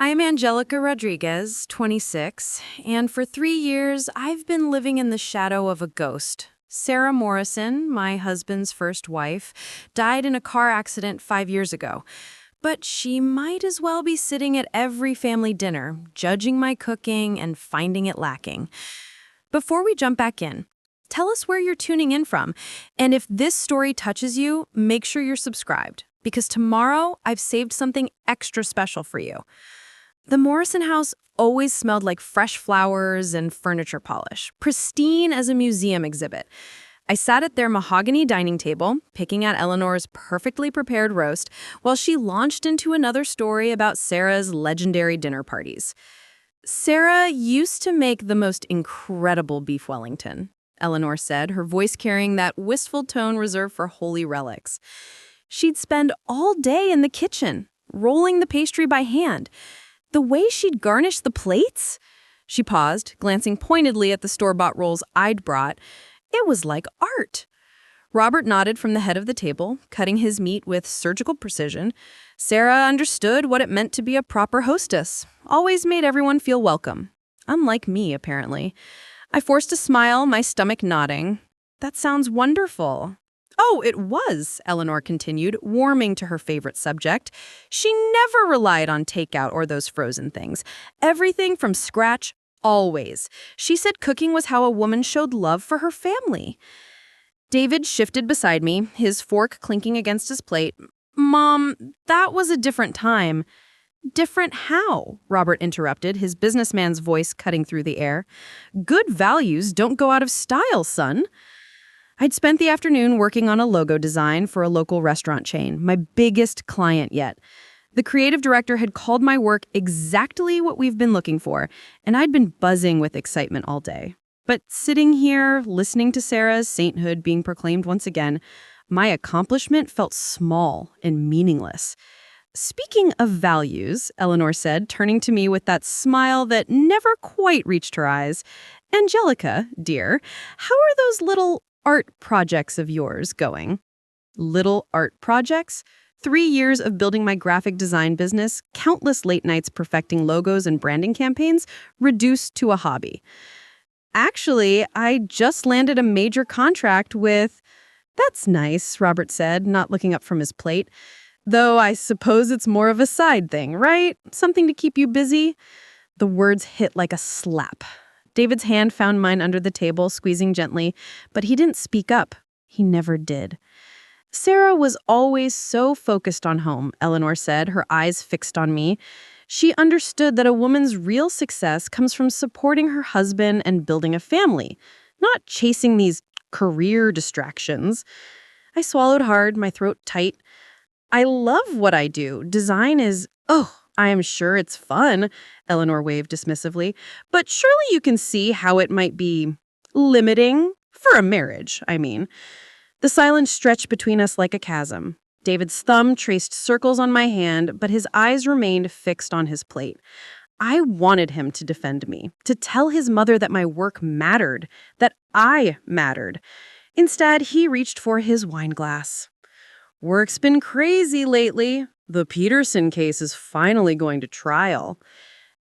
I'm Angelica Rodriguez, 26, and for 3 years I've been living in the shadow of a ghost. Sarah Morrison, my husband's first wife, died in a car accident 5 years ago. But she might as well be sitting at every family dinner, judging my cooking and finding it lacking. Before we jump back in, tell us where you're tuning in from. And if this story touches you, make sure you're subscribed, because tomorrow I've saved something extra special for you. The Morrison house always smelled like fresh flowers and furniture polish, pristine as a museum exhibit. I sat at their mahogany dining table, picking at Eleanor's perfectly prepared roast, while she launched into another story about Sarah's legendary dinner parties. Sarah used to make the most incredible beef Wellington, Eleanor said, her voice carrying that wistful tone reserved for holy relics. She'd spend all day in the kitchen, rolling the pastry by hand. The way she'd garnish the plates? She paused, glancing pointedly at the store-bought rolls I'd brought. It was like art. Robert nodded from the head of the table, cutting his meat with surgical precision. Sarah understood what it meant to be a proper hostess, always made everyone feel welcome. Unlike me, apparently. I forced a smile, my stomach nodding. That sounds wonderful. Oh, it was, Eleanor continued, warming to her favorite subject. She never relied on takeout or those frozen things. Everything from scratch, always. She said cooking was how a woman showed love for her family. David shifted beside me, his fork clinking against his plate. Mom, that was a different time. Different how? Robert interrupted, his businessman's voice cutting through the air. Good values don't go out of style, son. I'd spent the afternoon working on a logo design for a local restaurant chain, my biggest client yet. The creative director had called my work exactly what we've been looking for, and I'd been buzzing with excitement all day. But sitting here, listening to Sarah's sainthood being proclaimed once again, my accomplishment felt small and meaningless. Speaking of values, Eleanor said, turning to me with that smile that never quite reached her eyes, Angelica, dear, how are those little art projects of yours going? Little art projects? 3 years of building my graphic design business, countless late nights perfecting logos and branding campaigns, reduced to a hobby. Actually, I just landed a major contract with... That's nice, Robert said, not looking up from his plate. Though I suppose it's more of a side thing, right? Something to keep you busy? The words hit like a slap. David's hand found mine under the table, squeezing gently, but he didn't speak up. He never did. Sarah was always so focused on home, Eleanor said, her eyes fixed on me. She understood that a woman's real success comes from supporting her husband and building a family, not chasing these career distractions. I swallowed hard, my throat tight. I love what I do. Design is, I am sure it's fun, Eleanor waved dismissively, but surely you can see how it might be limiting for a marriage, I mean. The silence stretched between us like a chasm. David's thumb traced circles on my hand, but his eyes remained fixed on his plate. I wanted him to defend me, to tell his mother that my work mattered, that I mattered. Instead, he reached for his wine glass. Work's been crazy lately. The Peterson case is finally going to trial.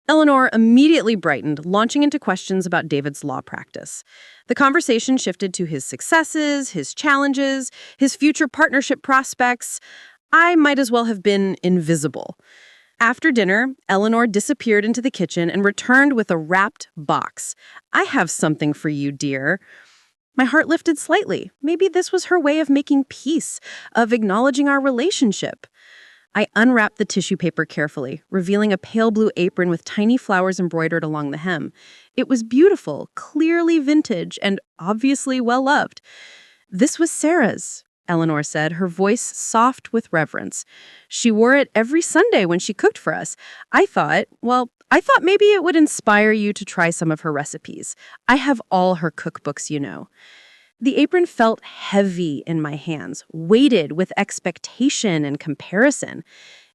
Eleanor immediately brightened, launching into questions about David's law practice. The conversation shifted to his successes, his challenges, his future partnership prospects. I might as well have been invisible. After dinner, Eleanor disappeared into the kitchen and returned with a wrapped box. I have something for you, dear. My heart lifted slightly. Maybe this was her way of making peace, of acknowledging our relationship. I unwrapped the tissue paper carefully, revealing a pale blue apron with tiny flowers embroidered along the hem. It was beautiful, clearly vintage, and obviously well-loved. This was Sarah's, Eleanor said, her voice soft with reverence. She wore it every Sunday when she cooked for us. I thought maybe it would inspire you to try some of her recipes. I have all her cookbooks, you know. The apron felt heavy in my hands, weighted with expectation and comparison.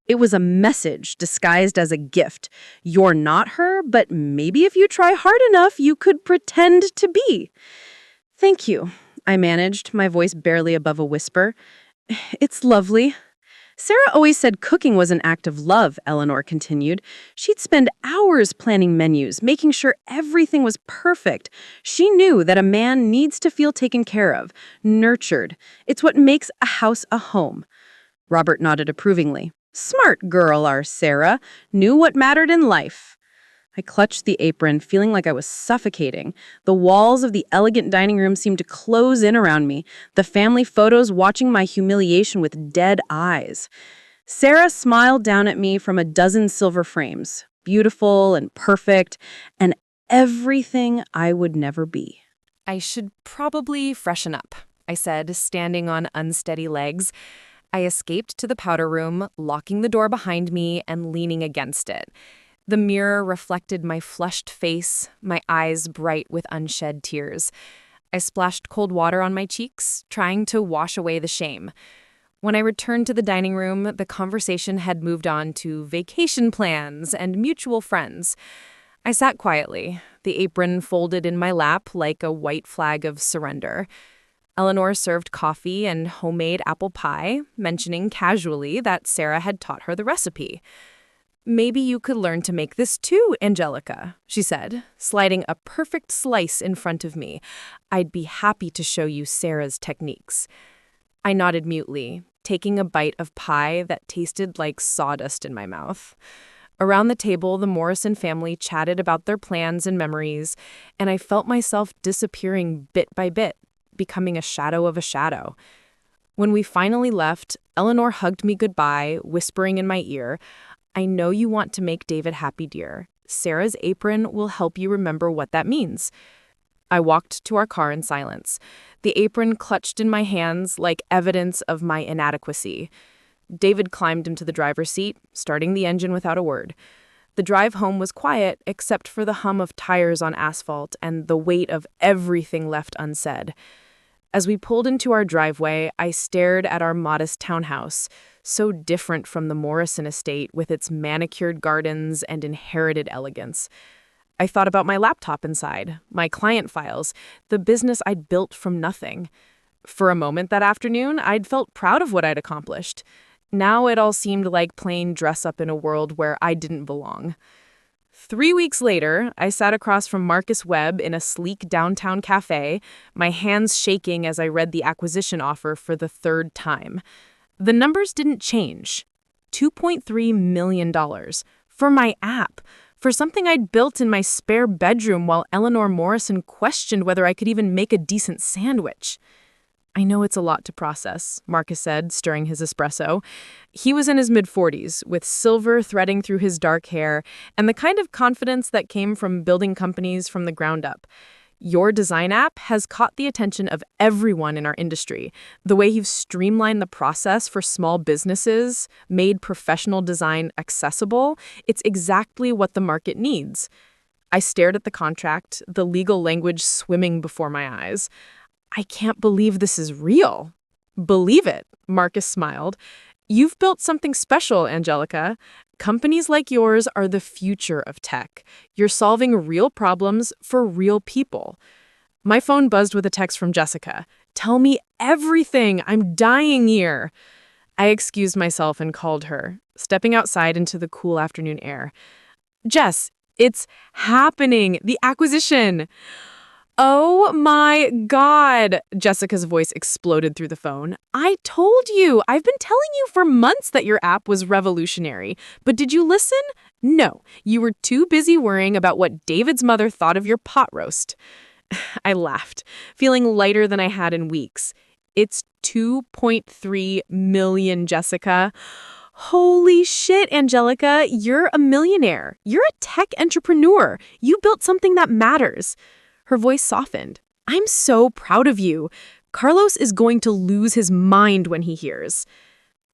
It was a message disguised as a gift. You're not her, but maybe if you try hard enough, you could pretend to be. Thank you, I managed, my voice barely above a whisper. It's lovely. Sarah always said cooking was an act of love, Eleanor continued. She'd spend hours planning menus, making sure everything was perfect. She knew that a man needs to feel taken care of, nurtured. It's what makes a house a home. Robert nodded approvingly. Smart girl, our Sarah. Knew what mattered in life. I clutched the apron, feeling like I was suffocating. The walls of the elegant dining room seemed to close in around me, the family photos watching my humiliation with dead eyes. Sarah smiled down at me from a dozen silver frames, beautiful and perfect, and everything I would never be. I should probably freshen up, I said, standing on unsteady legs. I escaped to the powder room, locking the door behind me and leaning against it. The mirror reflected my flushed face, my eyes bright with unshed tears. I splashed cold water on my cheeks, trying to wash away the shame. When I returned to the dining room, the conversation had moved on to vacation plans and mutual friends. I sat quietly, the apron folded in my lap like a white flag of surrender. Eleanor served coffee and homemade apple pie, mentioning casually that Sarah had taught her the recipe. Maybe you could learn to make this too, Angelica, she said, sliding a perfect slice in front of me. I'd be happy to show you Sarah's techniques. I nodded mutely, taking a bite of pie that tasted like sawdust in my mouth. Around the table, the Morrison family chatted about their plans and memories, and I felt myself disappearing bit by bit, becoming a shadow of a shadow. When we finally left, Eleanor hugged me goodbye, whispering in my ear, I know you want to make David happy, dear. Sarah's apron will help you remember what that means. I walked to our car in silence, the apron clutched in my hands like evidence of my inadequacy. David climbed into the driver's seat, starting the engine without a word. The drive home was quiet, except for the hum of tires on asphalt and the weight of everything left unsaid. As we pulled into our driveway, I stared at our modest townhouse, so different from the Morrison estate with its manicured gardens and inherited elegance. I thought about my laptop inside, my client files, the business I'd built from nothing. For a moment that afternoon, I'd felt proud of what I'd accomplished. Now it all seemed like playing dress-up in a world where I didn't belong. 3 weeks later, I sat across from Marcus Webb in a sleek downtown cafe, my hands shaking as I read the acquisition offer for the third time. The numbers didn't change. $2.3 million for my app, for something I'd built in my spare bedroom while Eleanor Morrison questioned whether I could even make a decent sandwich. I know it's a lot to process, Marcus said, stirring his espresso. He was in his mid-40s, with silver threading through his dark hair, and the kind of confidence that came from building companies from the ground up. Your design app has caught the attention of everyone in our industry. The way you've streamlined the process for small businesses, made professional design accessible, it's exactly what the market needs. I stared at the contract, the legal language swimming before my eyes. I can't believe this is real. Believe it, Marcus smiled. You've built something special, Angelica. Companies like yours are the future of tech. You're solving real problems for real people. My phone buzzed with a text from Jessica. Tell me everything. I'm dying here. I excused myself and called her, stepping outside into the cool afternoon air. Jess, it's happening. The acquisition. Oh my God, Jessica's voice exploded through the phone. I told you, I've been telling you for months that your app was revolutionary. But did you listen? No, you were too busy worrying about what David's mother thought of your pot roast. I laughed, feeling lighter than I had in weeks. It's 2.3 million, Jessica. Holy shit, Angelica, you're a millionaire. You're a tech entrepreneur. You built something that matters. Her voice softened. I'm so proud of you. Carlos is going to lose his mind when he hears.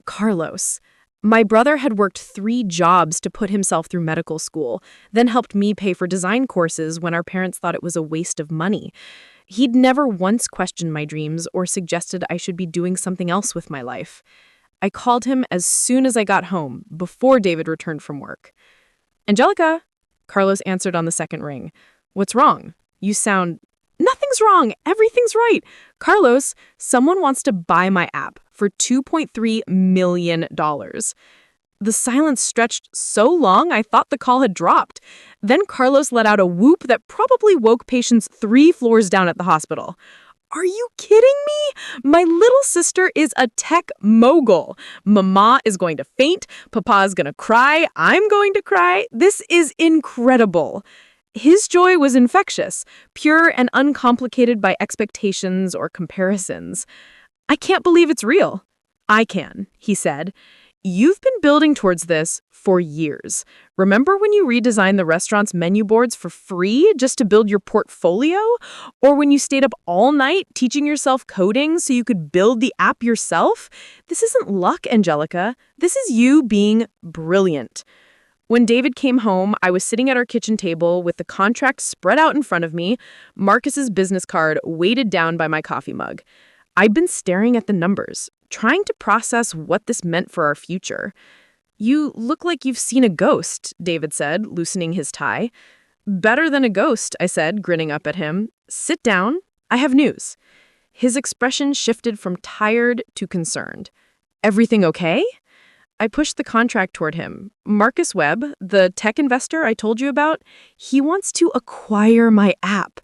Carlos. My brother had worked 3 jobs to put himself through medical school, then helped me pay for design courses when our parents thought it was a waste of money. He'd never once questioned my dreams or suggested I should be doing something else with my life. I called him as soon as I got home, before David returned from work. Angelica, Carlos answered on the second ring. What's wrong? You sound Nothing's wrong. Everything's right. Carlos, someone wants to buy my app for $2.3 million. The silence stretched so long I thought the call had dropped. Then Carlos let out a whoop that probably woke patients 3 floors down at the hospital. Are you kidding me? My little sister is a tech mogul. Mama is going to faint. Papa's going to cry. I'm going to cry. This is incredible. His joy was infectious, pure and uncomplicated by expectations or comparisons. I can't believe it's real. I can, he said. You've been building towards this for years. Remember when you redesigned the restaurant's menu boards for free just to build your portfolio? Or when you stayed up all night teaching yourself coding so you could build the app yourself? This isn't luck, Angelica. This is you being brilliant. When David came home, I was sitting at our kitchen table with the contract spread out in front of me, Marcus's business card weighted down by my coffee mug. I'd been staring at the numbers, trying to process what this meant for our future. You look like you've seen a ghost, David said, loosening his tie. Better than a ghost, I said, grinning up at him. Sit down. I have news. His expression shifted from tired to concerned. Everything okay? I pushed the contract toward him. Marcus Webb, the tech investor I told you about, he wants to acquire my app.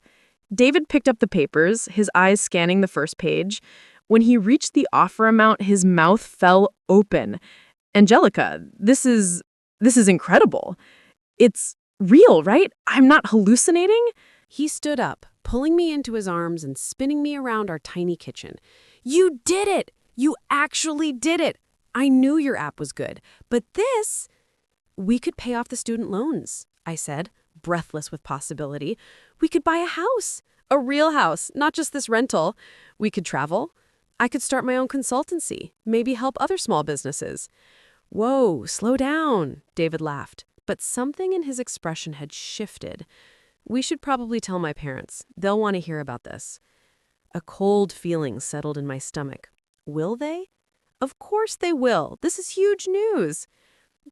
David picked up the papers, his eyes scanning the first page. When he reached the offer amount, his mouth fell open. Angelica, this is incredible. It's real, right? I'm not hallucinating? He stood up, pulling me into his arms and spinning me around our tiny kitchen. You did it! You actually did it! I knew your app was good, but this... We could pay off the student loans, I said, breathless with possibility. We could buy a house, a real house, not just this rental. We could travel. I could start my own consultancy, maybe help other small businesses. Whoa, slow down, David laughed, but something in his expression had shifted. We should probably tell my parents. They'll want to hear about this. A cold feeling settled in my stomach. Will they? Of course they will. This is huge news.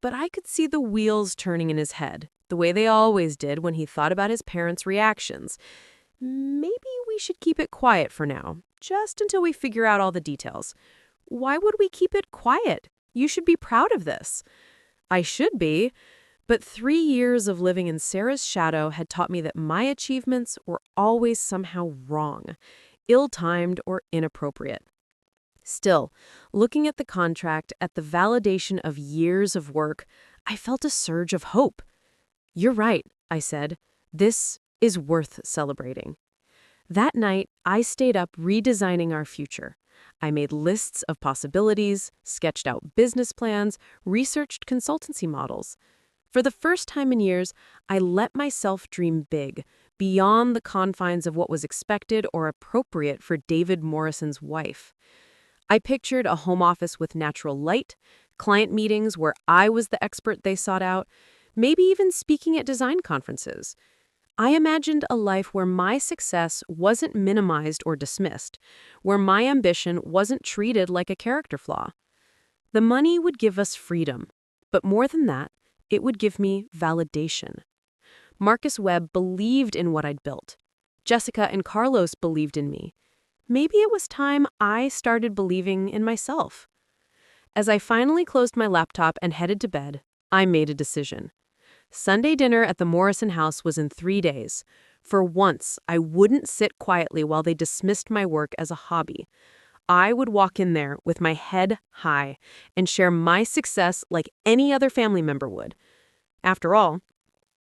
But I could see the wheels turning in his head, the way they always did when he thought about his parents' reactions. Maybe we should keep it quiet for now, just until we figure out all the details. Why would we keep it quiet? You should be proud of this. I should be, but 3 years of living in Sarah's shadow had taught me that my achievements were always somehow wrong, ill-timed or inappropriate. Still, looking at the contract, at the validation of years of work, I felt a surge of hope. You're right, I said. This is worth celebrating. That night, I stayed up redesigning our future. I made lists of possibilities, sketched out business plans, researched consultancy models. For the first time in years, I let myself dream big, beyond the confines of what was expected or appropriate for David Morrison's wife. I pictured a home office with natural light, client meetings where I was the expert they sought out, maybe even speaking at design conferences. I imagined a life where my success wasn't minimized or dismissed, where my ambition wasn't treated like a character flaw. The money would give us freedom, but more than that, it would give me validation. Marcus Webb believed in what I'd built. Jessica and Carlos believed in me. Maybe it was time I started believing in myself. As I finally closed my laptop and headed to bed, I made a decision. Sunday dinner at the Morrison house was in 3 days. For once, I wouldn't sit quietly while they dismissed my work as a hobby. I would walk in there with my head high and share my success like any other family member would. After all,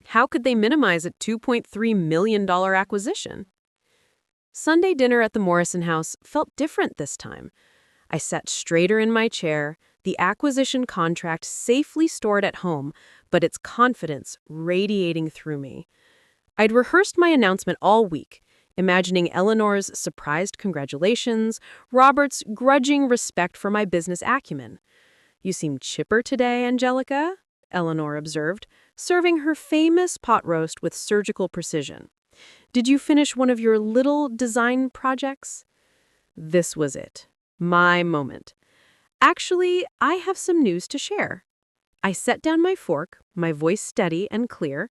how could they minimize a $2.3 million acquisition? Sunday dinner at the Morrison house felt different this time. I sat straighter in my chair, the acquisition contract safely stored at home, but its confidence radiating through me. I'd rehearsed my announcement all week, imagining Eleanor's surprised congratulations, Robert's grudging respect for my business acumen. You seem chipper today, Angelica, Eleanor observed, serving her famous pot roast with surgical precision. Did you finish one of your little design projects? This was it. My moment. Actually, I have some news to share. I set down my fork, my voice steady and clear.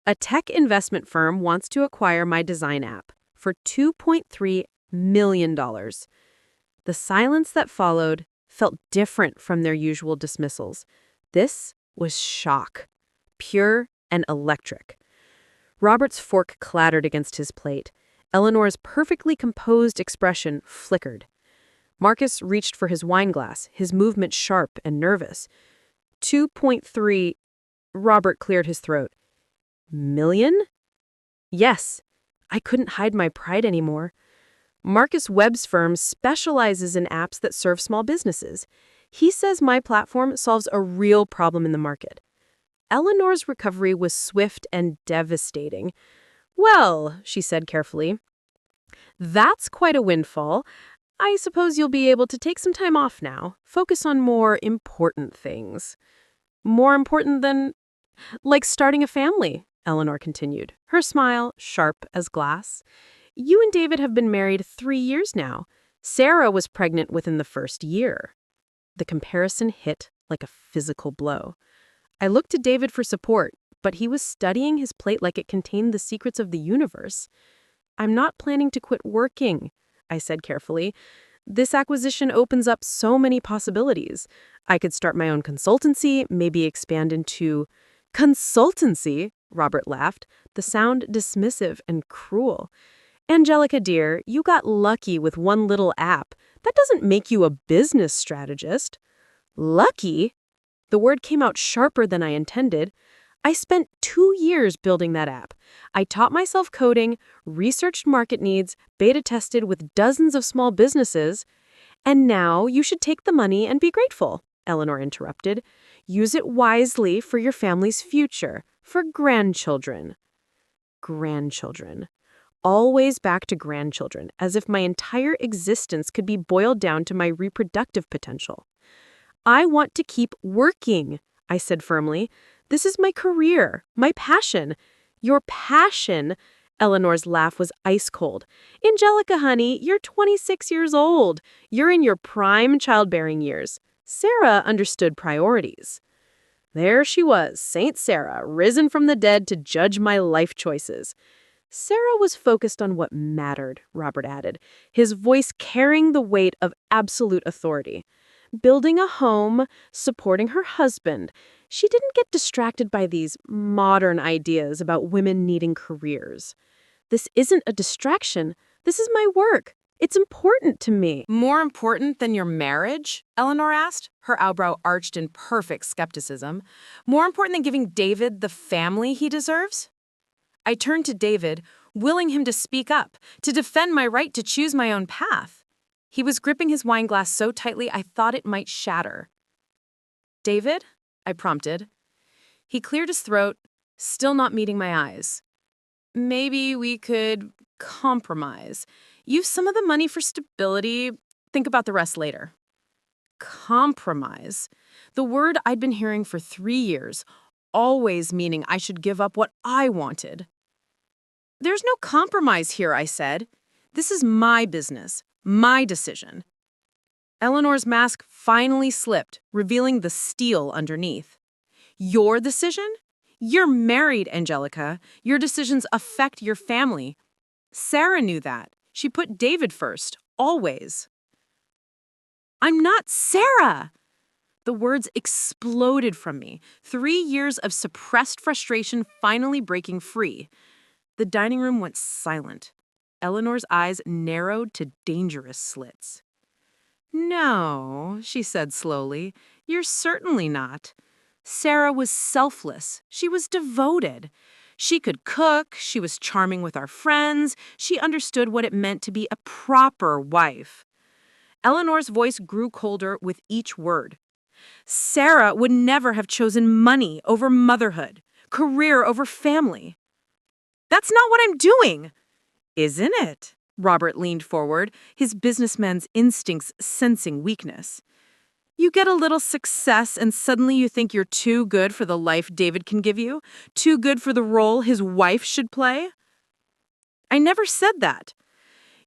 A tech investment firm wants to acquire my design app for $2.3 million. The silence that followed felt different from their usual dismissals. This was shock, pure and electric. Robert's fork clattered against his plate. Eleanor's perfectly composed expression flickered. Marcus reached for his wine glass, his movement sharp and nervous. 2.3, Robert cleared his throat. Million? Yes. I couldn't hide my pride anymore. Marcus Webb's firm specializes in apps that serve small businesses. He says my platform solves a real problem in the market. Eleanor's recovery was swift and devastating. Well, she said carefully, that's quite a windfall. I suppose you'll be able to take some time off now. Focus on more important things. More important than, like starting a family, Eleanor continued, her smile sharp as glass. You and David have been married 3 years now. Sarah was pregnant within the first year. The comparison hit like a physical blow. I looked to David for support, but he was studying his plate like it contained the secrets of the universe. I'm not planning to quit working, I said carefully. This acquisition opens up so many possibilities. I could start my own consultancy, maybe expand into... Consultancy? Robert laughed, the sound dismissive and cruel. Angelica, dear, you got lucky with one little app. That doesn't make you a business strategist. Lucky? The word came out sharper than I intended. I spent 2 years building that app. I taught myself coding, researched market needs, beta tested with dozens of small businesses. And now you should take the money and be grateful, Eleanor interrupted. Use it wisely for your family's future, for grandchildren. Grandchildren. Always back to grandchildren, as if my entire existence could be boiled down to my reproductive potential. I want to keep working, I said firmly. This is my career, my passion. Your passion? Eleanor's laugh was ice cold. Angelica, honey, you're 26 years old. You're in your prime childbearing years. Sarah understood priorities. There she was, Saint Sarah, risen from the dead to judge my life choices. Sarah was focused on what mattered, Robert added, his voice carrying the weight of absolute authority. Building a home, supporting her husband. She didn't get distracted by these modern ideas about women needing careers. This isn't a distraction. This is my work. It's important to me. More important than your marriage? Eleanor asked, her eyebrow arched in perfect skepticism. More important than giving David the family he deserves? I turned to David, willing him to speak up, to defend my right to choose my own path. He was gripping his wine glass so tightly I thought it might shatter. David? I prompted. He cleared his throat, still not meeting my eyes. Maybe we could compromise. Use some of the money for stability. Think about the rest later. Compromise. The word I'd been hearing for 3 years, always meaning I should give up what I wanted. There's no compromise here, I said. This is my business, my decision. Eleanor's mask finally slipped, revealing the steel underneath. Your decision? You're married, Angelica. Your decisions affect your family. Sarah knew that. She put David first, always. I'm not Sarah! The words exploded from me, 3 years of suppressed frustration finally breaking free. The dining room went silent. Eleanor's eyes narrowed to dangerous slits. No, she said slowly, you're certainly not. Sarah was selfless. She was devoted. She could cook. She was charming with our friends. She understood what it meant to be a proper wife. Eleanor's voice grew colder with each word. Sarah would never have chosen money over motherhood, career over family. That's not what I'm doing. Isn't it? Robert leaned forward, his businessman's instincts sensing weakness. You get a little success and suddenly you think you're too good for the life David can give you, too good for the role his wife should play? I never said that.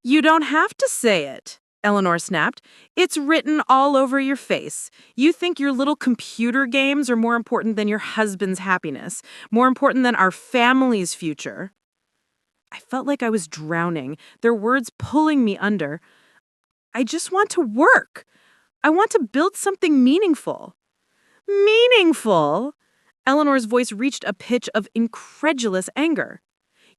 You don't have to say it, Eleanor snapped. It's written all over your face. You think your little computer games are more important than your husband's happiness, more important than our family's future. I felt like I was drowning, their words pulling me under. I just want to work. I want to build something meaningful. Meaningful? Eleanor's voice reached a pitch of incredulous anger.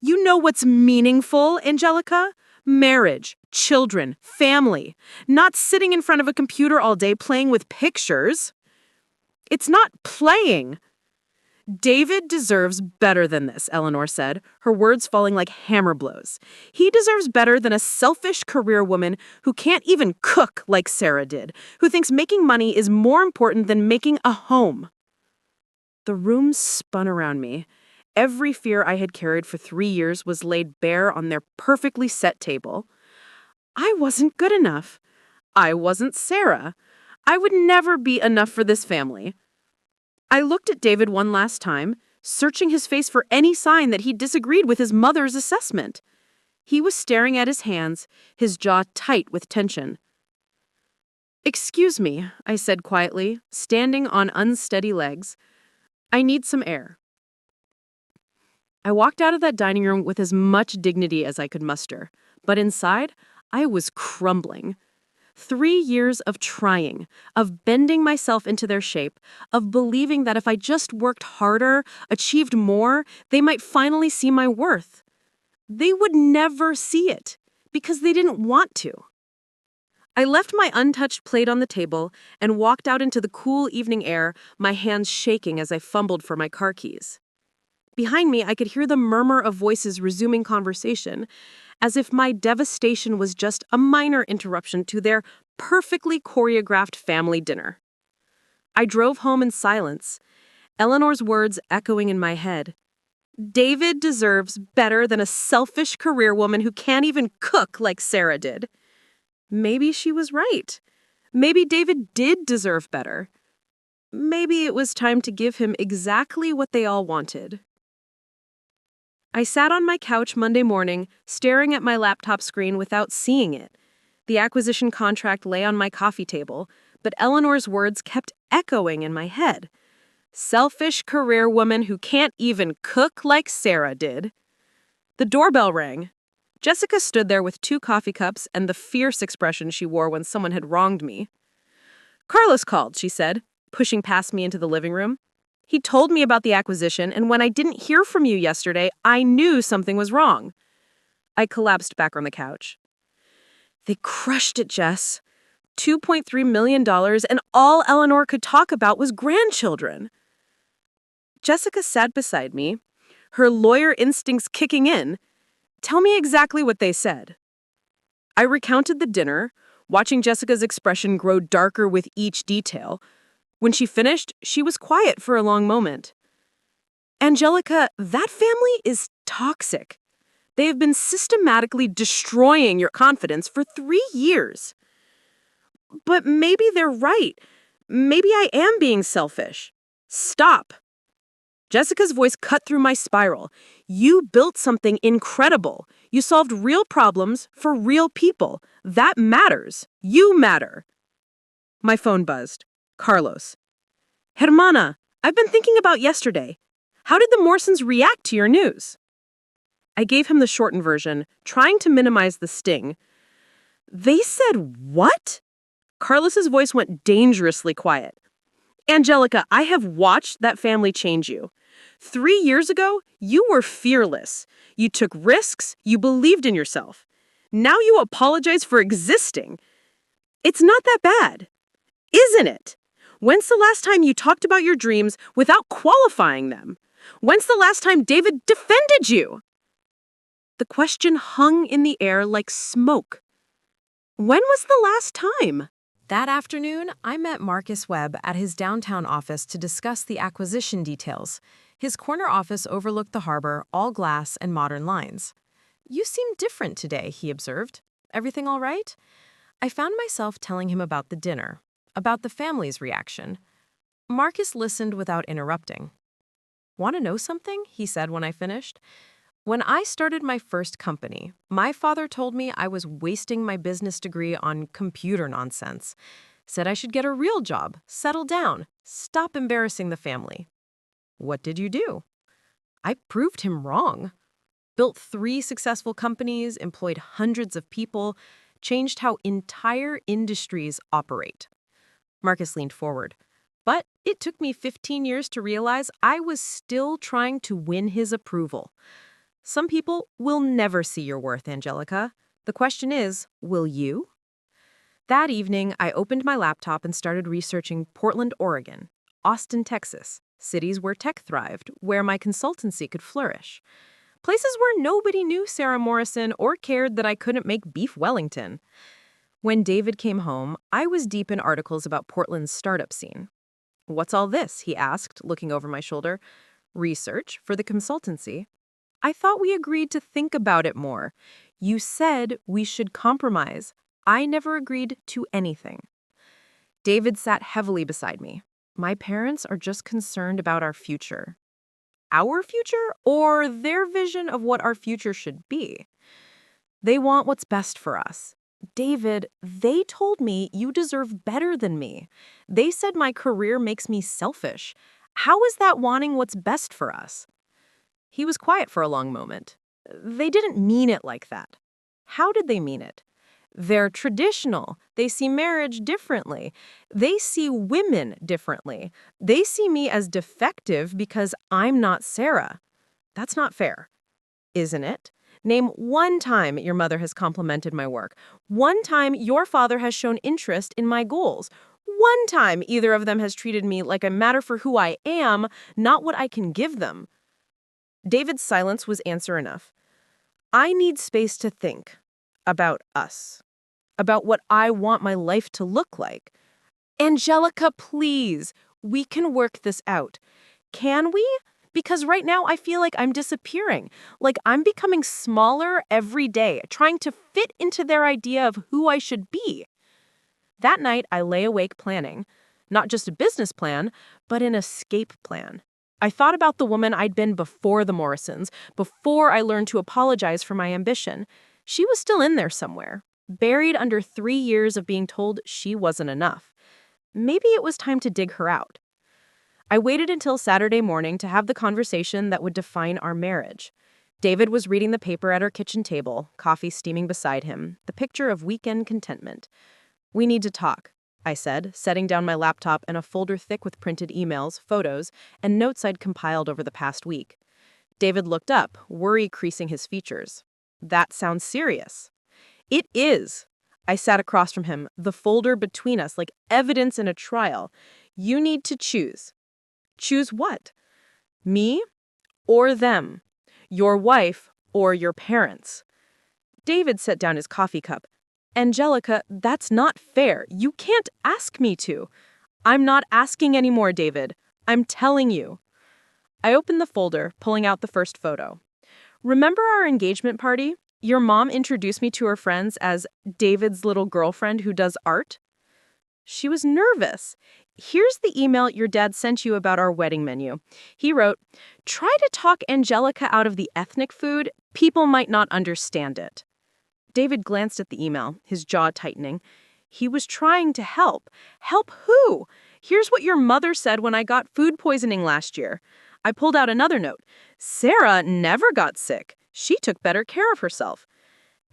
You know what's meaningful, Angelica? Marriage, children, family. Not sitting in front of a computer all day playing with pictures. It's not playing. David deserves better than this, Eleanor said, her words falling like hammer blows. He deserves better than a selfish career woman who can't even cook like Sarah did, who thinks making money is more important than making a home. The room spun around me. Every fear I had carried for 3 years was laid bare on their perfectly set table. I wasn't good enough. I wasn't Sarah. I would never be enough for this family. I looked at David one last time, searching his face for any sign that he disagreed with his mother's assessment. He was staring at his hands, his jaw tight with tension. "Excuse me," I said quietly, standing on unsteady legs. "I need some air." I walked out of that dining room with as much dignity as I could muster, but inside, I was crumbling. 3 years of trying, of bending myself into their shape, of believing that if I just worked harder, achieved more, they might finally see my worth. They would never see it, because they didn't want to. I left my untouched plate on the table and walked out into the cool evening air, my hands shaking as I fumbled for my car keys. Behind me, I could hear the murmur of voices resuming conversation, as if my devastation was just a minor interruption to their perfectly choreographed family dinner. I drove home in silence, Eleanor's words echoing in my head. David deserves better than a selfish career woman who can't even cook like Sarah did. Maybe she was right. Maybe David did deserve better. Maybe it was time to give him exactly what they all wanted. I sat on my couch Monday morning, staring at my laptop screen without seeing it. The acquisition contract lay on my coffee table, but Eleanor's words kept echoing in my head. Selfish career woman who can't even cook like Sarah did. The doorbell rang. Jessica stood there with 2 coffee cups and the fierce expression she wore when someone had wronged me. "Carlos called," she said, pushing past me into the living room. "He told me about the acquisition, and when I didn't hear from you yesterday, I knew something was wrong." I collapsed back on the couch. They crushed it, Jess. $2.3 million, and all Eleanor could talk about was grandchildren. Jessica sat beside me, her lawyer instincts kicking in. "Tell me exactly what they said." I recounted the dinner, watching Jessica's expression grow darker with each detail. When she finished, she was quiet for a long moment. "Angelica, that family is toxic. They have been systematically destroying your confidence for 3 years." "But maybe they're right. Maybe I am being selfish." "Stop." Jessica's voice cut through my spiral. "You built something incredible. You solved real problems for real people. That matters. You matter." My phone buzzed. Carlos. "Hermana, I've been thinking about yesterday. How did the Morrisons react to your news?" I gave him the shortened version, trying to minimize the sting. "They said what?" Carlos's voice went dangerously quiet. "Angelica, I have watched that family change you. 3 years ago, you were fearless. You took risks, you believed in yourself. Now you apologize for existing. It's not that bad, isn't it? When's the last time you talked about your dreams without qualifying them? When's the last time David defended you?" The question hung in the air like smoke. When was the last time? That afternoon, I met Marcus Webb at his downtown office to discuss the acquisition details. His corner office overlooked the harbor, all glass and modern lines. "You seem different today," he observed. "Everything all right?" I found myself telling him about the dinner, about the family's reaction. Marcus listened without interrupting. "Want to know something?" he said when I finished. "When I started my first company, my father told me I was wasting my business degree on computer nonsense. Said I should get a real job, settle down, stop embarrassing the family. What did you do?" I proved him wrong. built 3 successful companies, employed hundreds of people, changed how entire industries operate. Marcus leaned forward. But it took me 15 years to realize I was still trying to win his approval. Some people will never see your worth, Angelica. The question is, will you? That evening, I opened my laptop and started researching Portland, Oregon, Austin, Texas, cities where tech thrived, where my consultancy could flourish. Places where nobody knew Sarah Morrison or cared that I couldn't make beef Wellington. When David came home, I was deep in articles about Portland's startup scene. "What's all this?" he asked, looking over my shoulder. "Research for the consultancy." "I thought we agreed to think about it more. You said we should compromise. I never agreed to anything." David sat heavily beside me. "My parents are just concerned about our future." Our future or their vision of what our future should be? They want what's best for us. David, they told me you deserve better than me. They said my career makes me selfish. How is that wanting what's best for us? He was quiet for a long moment. They didn't mean it like that. How did they mean it? They're traditional. They see marriage differently. They see women differently. They see me as defective because I'm not Sarah. That's not fair, isn't it? Name one time your mother has complimented my work. One time your father has shown interest in my goals. One time either of them has treated me like I matter for who I am, not what I can give them. David's silence was answer enough. I need space to think about us, about what I want my life to look like. Angelica, please, we can work this out. Can we? Because right now I feel like I'm disappearing, like I'm becoming smaller every day, trying to fit into their idea of who I should be. That night, I lay awake planning, not just a business plan, but an escape plan. I thought about the woman I'd been before the Morrisons, before I learned to apologize for my ambition. She was still in there somewhere, buried under 3 years of being told she wasn't enough. Maybe it was time to dig her out. I waited until Saturday morning to have the conversation that would define our marriage. David was reading the paper at our kitchen table, coffee steaming beside him, the picture of weekend contentment. "We need to talk," I said, setting down my laptop and a folder thick with printed emails, photos, and notes I'd compiled over the past week. David looked up, worry creasing his features. "That sounds serious." "It is." I sat across from him, the folder between us like evidence in a trial. "You need to choose." "Choose what?" "Me or them? Your wife or your parents?" David set down his coffee cup. "Angelica, that's not fair. You can't ask me to." "I'm not asking anymore, David. I'm telling you." I opened the folder, pulling out the first photo. "Remember our engagement party? Your mom introduced me to her friends as David's little girlfriend who does art." She was nervous. "Here's the email your dad sent you about our wedding menu." He wrote, "Try to talk Angelica out of the ethnic food. People might not understand it." David glanced at the email, his jaw tightening. He was trying to help. Help who? "Here's what your mother said when I got food poisoning last year." I pulled out another note. "Sarah never got sick. She took better care of herself."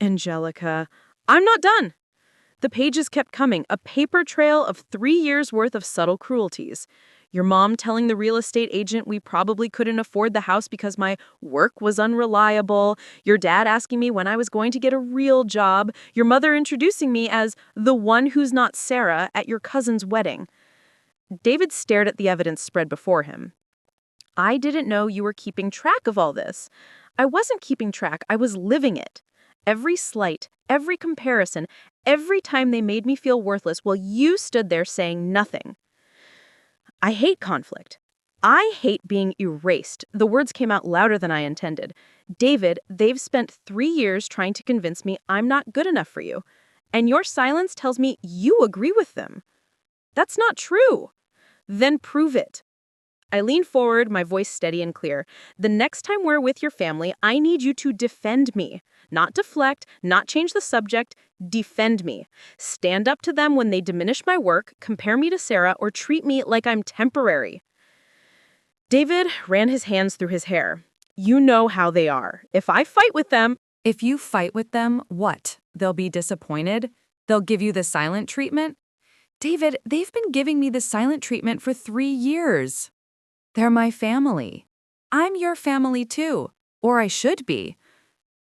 Angelica, I'm not done. The pages kept coming, a paper trail of 3 years' worth of subtle cruelties. Your mom telling the real estate agent we probably couldn't afford the house because my work was unreliable. Your dad asking me when I was going to get a real job. Your mother introducing me as the one who's not Sarah at your cousin's wedding. David stared at the evidence spread before him. "I didn't know you were keeping track of all this." I wasn't keeping track. I was living it. Every slight, every comparison, every time they made me feel worthless while you stood there saying nothing. I hate conflict. I hate being erased. The words came out louder than I intended. "David, they've spent 3 years trying to convince me I'm not good enough for you. And your silence tells me you agree with them." "That's not true." "Then prove it." I leaned forward, my voice steady and clear. "The next time we're with your family, I need you to defend me. Not deflect, not change the subject. Defend me. Stand up to them when they diminish my work, compare me to Sarah, or treat me like I'm temporary." David ran his hands through his hair. You know how they are. If I fight with them, If you fight with them, what? They'll be disappointed? They'll give you the silent treatment? David, they've been giving me the silent treatment for 3 years. They're my family. I'm your family too. Or I should be.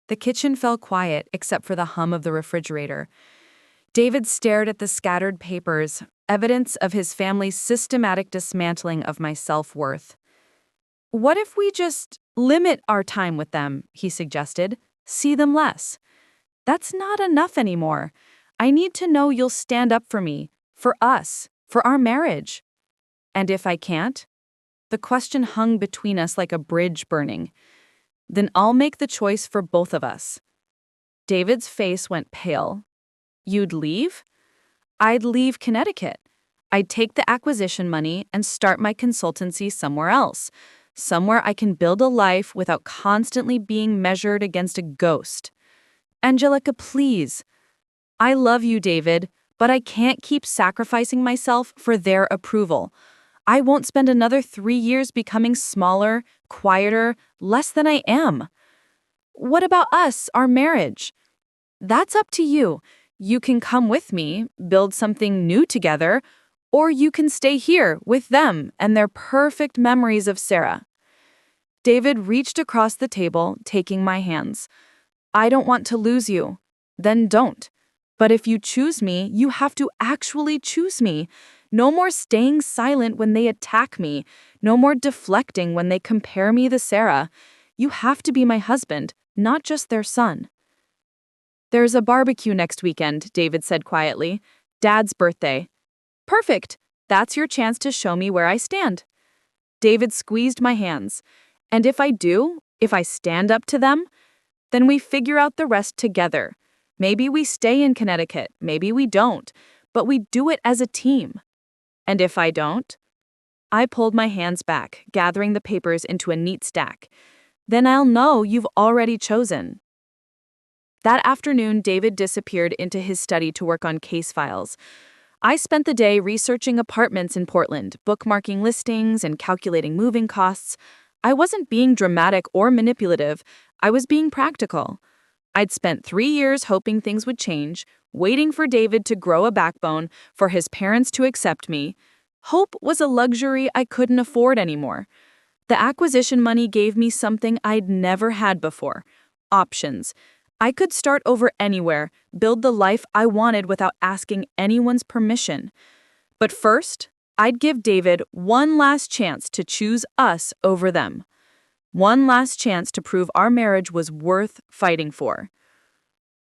The kitchen fell quiet except for the hum of the refrigerator. David stared at the scattered papers, evidence of his family's systematic dismantling of my self-worth. What if we just limit our time with them, he suggested. See them less. That's not enough anymore. I need to know you'll stand up for me, for us, for our marriage. And if I can't? The question hung between us like a bridge burning. Then I'll make the choice for both of us. David's face went pale. You'd leave? I'd leave Connecticut. I'd take the acquisition money and start my consultancy somewhere else, somewhere I can build a life without constantly being measured against a ghost. Angelica, please. I love you, David, but I can't keep sacrificing myself for their approval. I won't spend another 3 years becoming smaller, quieter, less than I am. What about us, our marriage? That's up to you. You can come with me, build something new together, or you can stay here with them and their perfect memories of Sarah. David reached across the table, taking my hands. I don't want to lose you. Then don't. But if you choose me, you have to actually choose me. No more staying silent when they attack me. No more deflecting when they compare me to Sarah. You have to be my husband, not just their son. There's a barbecue next weekend, David said quietly. Dad's birthday. Perfect. That's your chance to show me where I stand. David squeezed my hands. And if I do, if I stand up to them, then we figure out the rest together. Maybe we stay in Connecticut, maybe we don't, but we do it as a team. And if I don't? I pulled my hands back, gathering the papers into a neat stack. Then I'll know you've already chosen. That afternoon, David disappeared into his study to work on case files. I spent the day researching apartments in Portland, bookmarking listings, and calculating moving costs. I wasn't being dramatic or manipulative, I was being practical. I'd spent 3 years hoping things would change, waiting for David to grow a backbone, for his parents to accept me. Hope was a luxury I couldn't afford anymore. The acquisition money gave me something I'd never had before: options. I could start over anywhere, build the life I wanted without asking anyone's permission. But first, I'd give David one last chance to choose us over them. One last chance to prove our marriage was worth fighting for.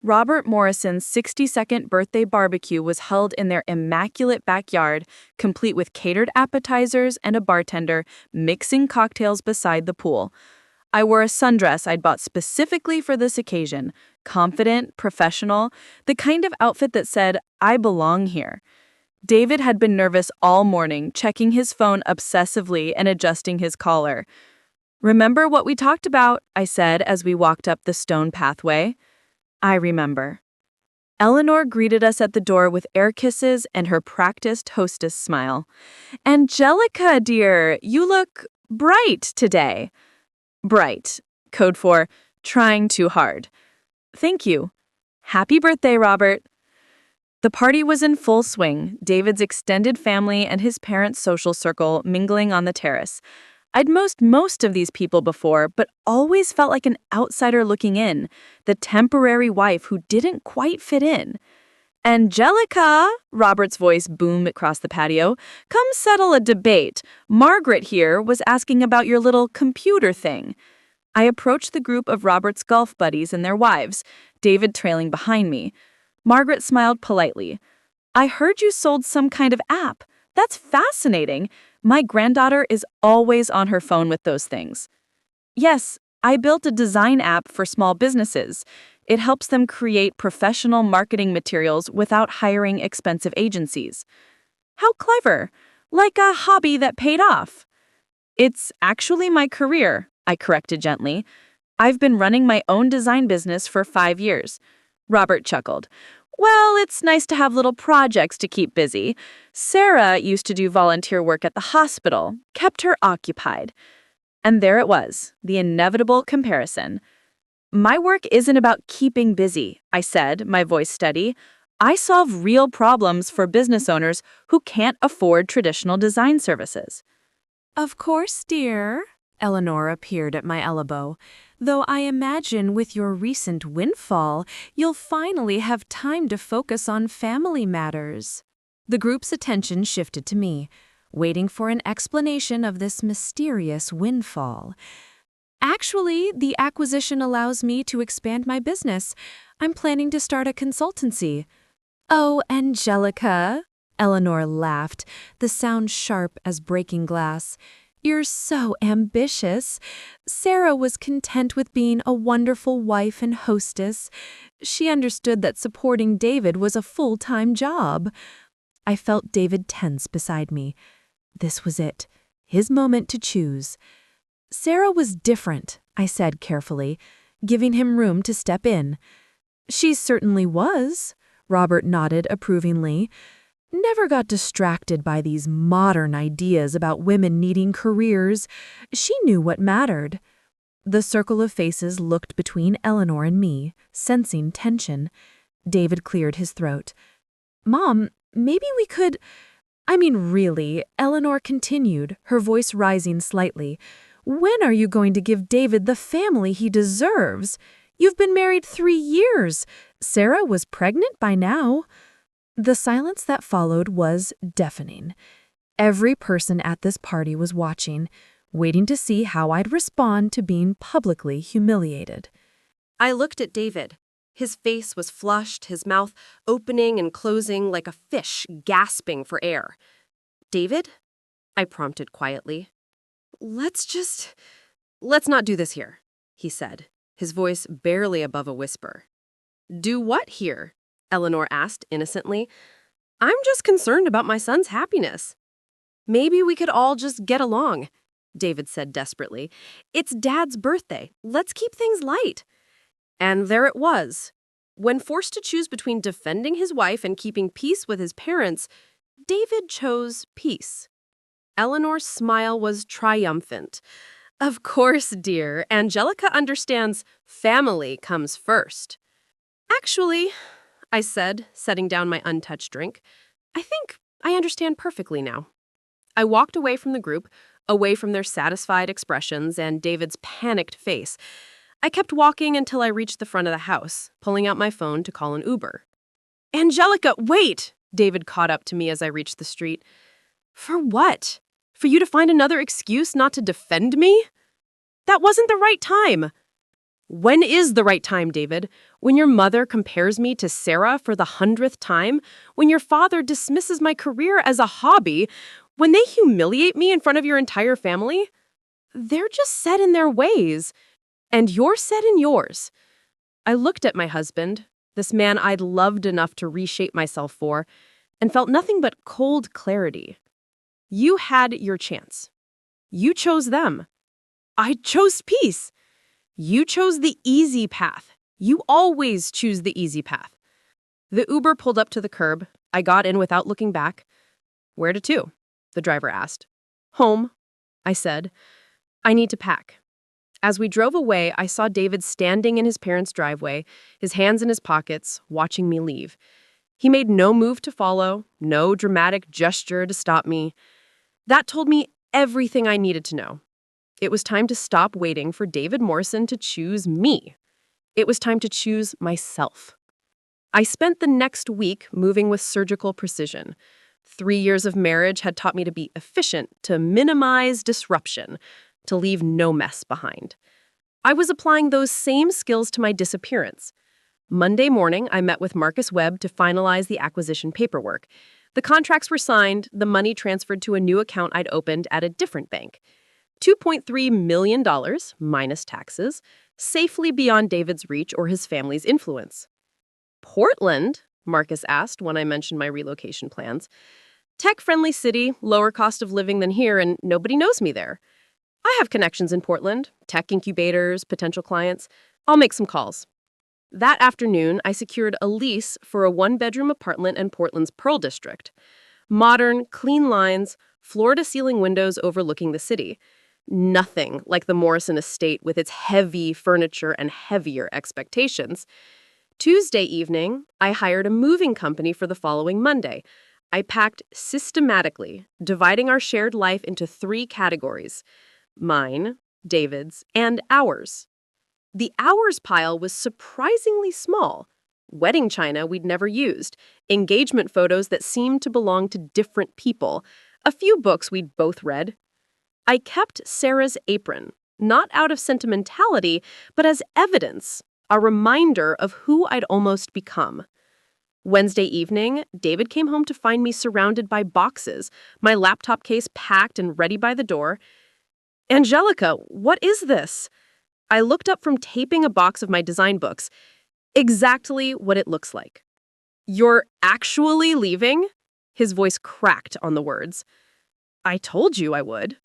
Robert Morrison's 62nd birthday barbecue was held in their immaculate backyard, complete with catered appetizers and a bartender mixing cocktails beside the pool. I wore a sundress I'd bought specifically for this occasion, confident, professional, the kind of outfit that said, I belong here. David had been nervous all morning, checking his phone obsessively and adjusting his collar. Remember what we talked about, I said as we walked up the stone pathway. I remember. Eleanor greeted us at the door with air kisses and her practiced hostess smile. Angelica, dear, you look bright today. Bright, code for trying too hard. Thank you. Happy birthday, Robert. The party was in full swing, David's extended family and his parents' social circle mingling on the terrace. I'd most of these people before, but always felt like an outsider looking in, the temporary wife who didn't quite fit in. Angelica, Robert's voice boomed across the patio, come settle a debate. Margaret here was asking about your little computer thing. I approached the group of Robert's golf buddies and their wives, David trailing behind me. Margaret smiled politely. I heard you sold some kind of app. That's fascinating. My granddaughter is always on her phone with those things. Yes, I built a design app for small businesses. It helps them create professional marketing materials without hiring expensive agencies. How clever! Like a hobby that paid off. It's actually my career, I corrected gently. I've been running my own design business for 5 years. Robert chuckled. Well, it's nice to have little projects to keep busy. Sarah used to do volunteer work at the hospital, kept her occupied. And there it was, the inevitable comparison. My work isn't about keeping busy, I said, my voice steady. I solve real problems for business owners who can't afford traditional design services. Of course, dear. Eleanor appeared at my elbow. Though I imagine with your recent windfall, you'll finally have time to focus on family matters. The group's attention shifted to me, waiting for an explanation of this mysterious windfall. Actually, the acquisition allows me to expand my business. I'm planning to start a consultancy. Oh, Angelica, Eleanor laughed, the sound sharp as breaking glass. You're so ambitious. Sarah was content with being a wonderful wife and hostess. She understood that supporting David was a full-time job. I felt David tense beside me. This was it, his moment to choose. Sarah was different, I said carefully, giving him room to step in. She certainly was, Robert nodded approvingly. Never got distracted by these modern ideas about women needing careers. She knew what mattered. The circle of faces looked between Eleanor and me, sensing tension. David cleared his throat. Mom, maybe we could... really, Eleanor continued, her voice rising slightly. When are you going to give David the family he deserves? You've been married 3 years. Sarah was pregnant by now. The silence that followed was deafening. Every person at this party was watching, waiting to see how I'd respond to being publicly humiliated. I looked at David. His face was flushed, his mouth opening and closing like a fish gasping for air. David? I prompted quietly. Let's not do this here, he said, his voice barely above a whisper. Do what here? Eleanor asked innocently. I'm just concerned about my son's happiness. Maybe we could all just get along, David said desperately. It's Dad's birthday. Let's keep things light. And there it was. When forced to choose between defending his wife and keeping peace with his parents, David chose peace. Eleanor's smile was triumphant. Of course, dear, Angelica understands family comes first. Actually, I said, setting down my untouched drink, I think I understand perfectly now. I walked away from the group, away from their satisfied expressions and David's panicked face. I kept walking until I reached the front of the house, pulling out my phone to call an Uber. Angelica, wait! David caught up to me as I reached the street. For what? For you to find another excuse not to defend me? That wasn't the right time. When is the right time, David? When your mother compares me to Sarah for the 100th time? When your father dismisses my career as a hobby? When they humiliate me in front of your entire family? They're just set in their ways. And you're set in yours. I looked at my husband, this man I'd loved enough to reshape myself for, and felt nothing but cold clarity. You had your chance. You chose them. I chose peace. You chose the easy path. You always choose the easy path. The Uber pulled up to the curb. I got in without looking back. Where to? The driver asked. Home, I said. I need to pack. As we drove away, I saw David standing in his parents' driveway, his hands in his pockets, watching me leave. He made no move to follow, no dramatic gesture to stop me. That told me everything I needed to know. It was time to stop waiting for David Morrison to choose me. It was time to choose myself. I spent the next week moving with surgical precision. 3 years of marriage had taught me to be efficient, to minimize disruption, to leave no mess behind. I was applying those same skills to my disappearance. Monday morning, I met with Marcus Webb to finalize the acquisition paperwork. The contracts were signed, the money transferred to a new account I'd opened at a different bank. $2.3 million, minus taxes, safely beyond David's reach or his family's influence. Portland? Marcus asked when I mentioned my relocation plans. Tech-friendly city, lower cost of living than here, and nobody knows me there. I have connections in Portland, tech incubators, potential clients. I'll make some calls. That afternoon, I secured a lease for a 1-bedroom apartment in Portland's Pearl District. Modern, clean lines, floor-to-ceiling windows overlooking the city. Nothing like the Morrison estate with its heavy furniture and heavier expectations. Tuesday evening, I hired a moving company for the following Monday. I packed systematically, dividing our shared life into 3 categories: mine, David's, and ours. The ours pile was surprisingly small. Wedding china we'd never used, engagement photos that seemed to belong to different people, a few books we'd both read. I kept Sarah's apron, not out of sentimentality, but as evidence, a reminder of who I'd almost become. Wednesday evening, David came home to find me surrounded by boxes, my laptop case packed and ready by the door. "Angelica, what is this?" I looked up from taping a box of my design books. Exactly what it looks like. "You're actually leaving?" His voice cracked on the words. "I told you I would.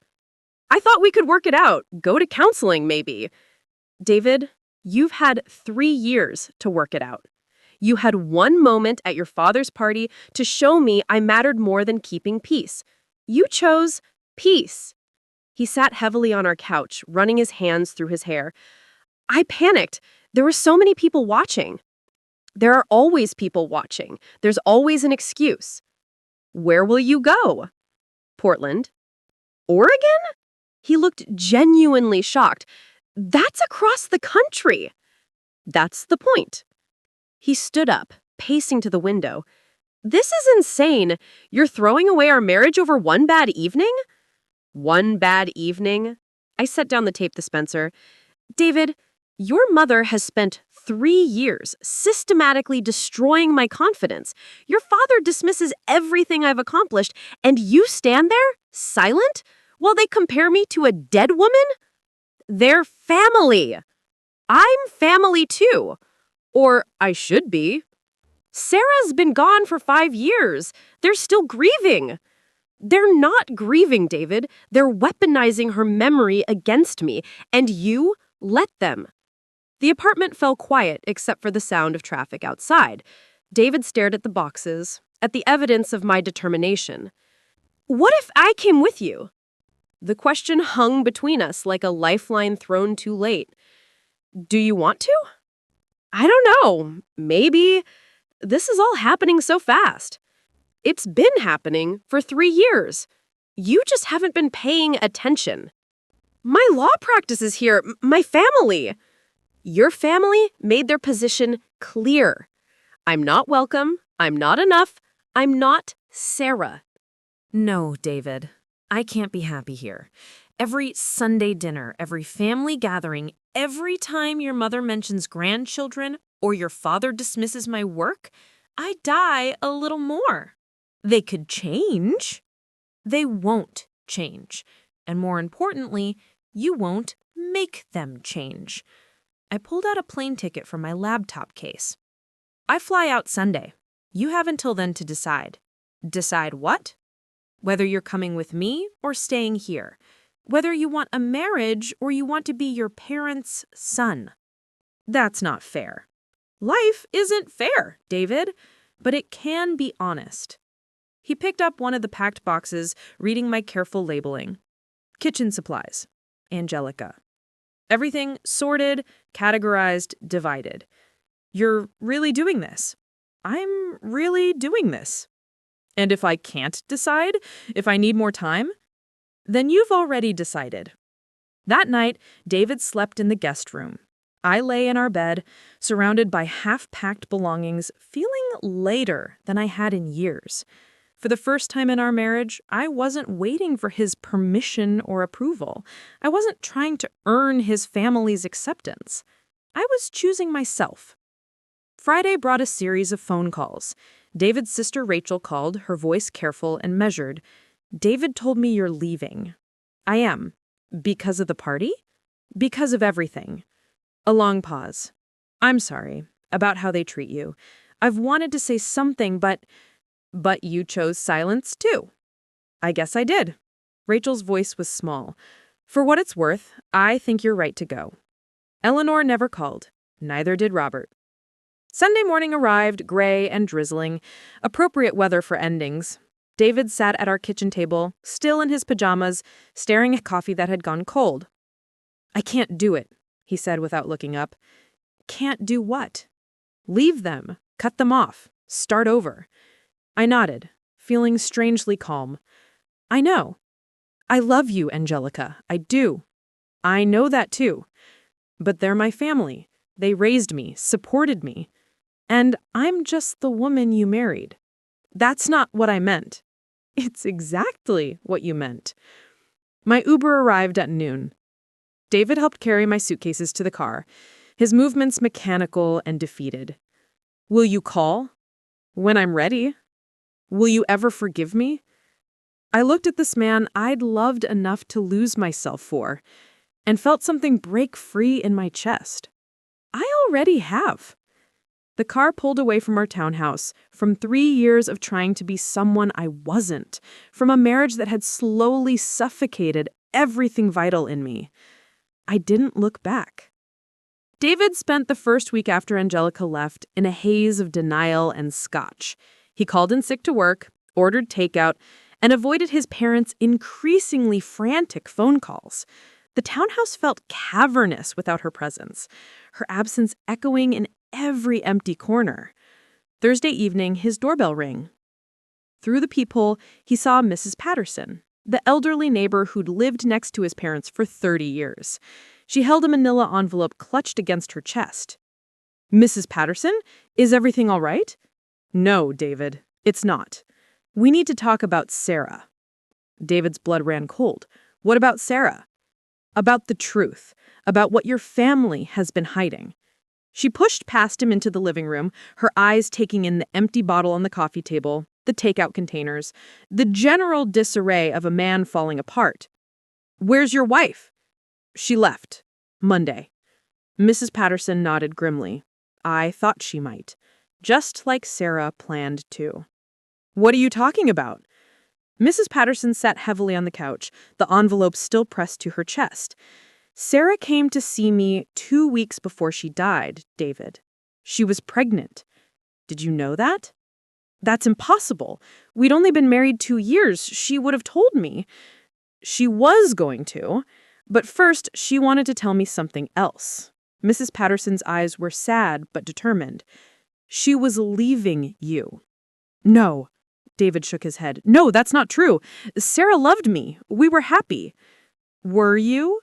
I thought we could work it out, go to counseling maybe." "David, you've had 3 years to work it out. You had one moment at your father's party to show me I mattered more than keeping peace. You chose peace." He sat heavily on our couch, running his hands through his hair. "I panicked. There were so many people watching." "There are always people watching. There's always an excuse." "Where will you go?" "Portland." "Oregon?" He looked genuinely shocked. "That's across the country." "That's the point." He stood up, pacing to the window. "This is insane. You're throwing away our marriage over one bad evening?" "One bad evening?" I set down the tape dispenser. "David, your mother has spent 3 years systematically destroying my confidence. Your father dismisses everything I've accomplished, and you stand there, silent, while they compare me to a dead woman? They're family. I'm family too. Or I should be. Sarah's been gone for 5 years. They're still grieving." "They're not grieving, David. They're weaponizing her memory against me, and you let them." The apartment fell quiet except for the sound of traffic outside. David stared at the boxes, at the evidence of my determination. "What if I came with you?" The question hung between us like a lifeline thrown too late. "Do you want to?" "I don't know. Maybe. This is all happening so fast." "It's been happening for 3 years. You just haven't been paying attention." "My law practice is here. My family." "Your family made their position clear. I'm not welcome. I'm not enough. I'm not Sarah." No, David. I can't be happy here. Every Sunday dinner, every family gathering, every time your mother mentions grandchildren or your father dismisses my work, I die a little more. They could change. They won't change. And more importantly, you won't make them change. I pulled out a plane ticket from my laptop case. I fly out Sunday. You have until then to decide. Decide what? Whether you're coming with me or staying here. Whether you want a marriage or you want to be your parents' son. That's not fair. Life isn't fair, David, but it can be honest. He picked up one of the packed boxes, reading my careful labeling. Kitchen supplies. Angelica. Everything sorted, categorized, divided. You're really doing this. I'm really doing this. And if I can't decide, if I need more time, then you've already decided. That night, David slept in the guest room. I lay in our bed, surrounded by half-packed belongings, feeling later than I had in years. For the first time in our marriage, I wasn't waiting for his permission or approval. I wasn't trying to earn his family's acceptance. I was choosing myself. Friday brought a series of phone calls. David's sister Rachel called, her voice careful and measured. "David told me you're leaving." "I am." "Because of the party?" "Because of everything." A long pause. "I'm sorry about how they treat you. I've wanted to say something, but you chose silence too." "I guess I did." Rachel's voice was small. "For what it's worth, I think you're right to go." Eleanor never called. Neither did Robert. Sunday morning arrived, gray and drizzling. Appropriate weather for endings. David sat at our kitchen table, still in his pajamas, staring at coffee that had gone cold. "I can't do it," he said without looking up. "Can't do what?" "Leave them. Cut them off. Start over." I nodded, feeling strangely calm. "I know. I love you, Angelica. I do. I know that too. But they're my family. They raised me, supported me. And I'm just the woman you married. That's not what I meant." "It's exactly what you meant." My Uber arrived at noon. David helped carry my suitcases to the car, his movements mechanical and defeated. "Will you call?" "When I'm ready." "Will you ever forgive me?" I looked at this man I'd loved enough to lose myself for, and felt something break free in my chest. I already have. The car pulled away from our townhouse, from 3 years of trying to be someone I wasn't, from a marriage that had slowly suffocated everything vital in me. I didn't look back. David spent the first week after Angelica left in a haze of denial and scotch. He called in sick to work, ordered takeout, and avoided his parents' increasingly frantic phone calls. The townhouse felt cavernous without her presence, her absence echoing in every empty corner. Thursday evening, his doorbell rang. Through the peephole, he saw Mrs. Patterson, the elderly neighbor who'd lived next to his parents for 30 years. She held a manila envelope clutched against her chest. "Mrs. Patterson, is everything all right?" "No, David, it's not. We need to talk about Sarah." David's blood ran cold. "What about Sarah?" "About the truth, about what your family has been hiding." She pushed past him into the living room, her eyes taking in the empty bottle on the coffee table, the takeout containers, the general disarray of a man falling apart. "Where's your wife?" "She left. Monday." Mrs. Patterson nodded grimly. I thought she might. Just like Sarah planned to. "What are you talking about?" Mrs. Patterson sat heavily on the couch, the envelope still pressed to her chest. "Sarah came to see me 2 weeks before she died, David. She was pregnant. Did you know that?" "That's impossible. We'd only been married 2 years. She would have told me." "She was going to. But first, she wanted to tell me something else." Mrs. Patterson's eyes were sad but determined. "She was leaving you." "No." David shook his head. "No, that's not true. Sarah loved me. We were happy." "Were you?"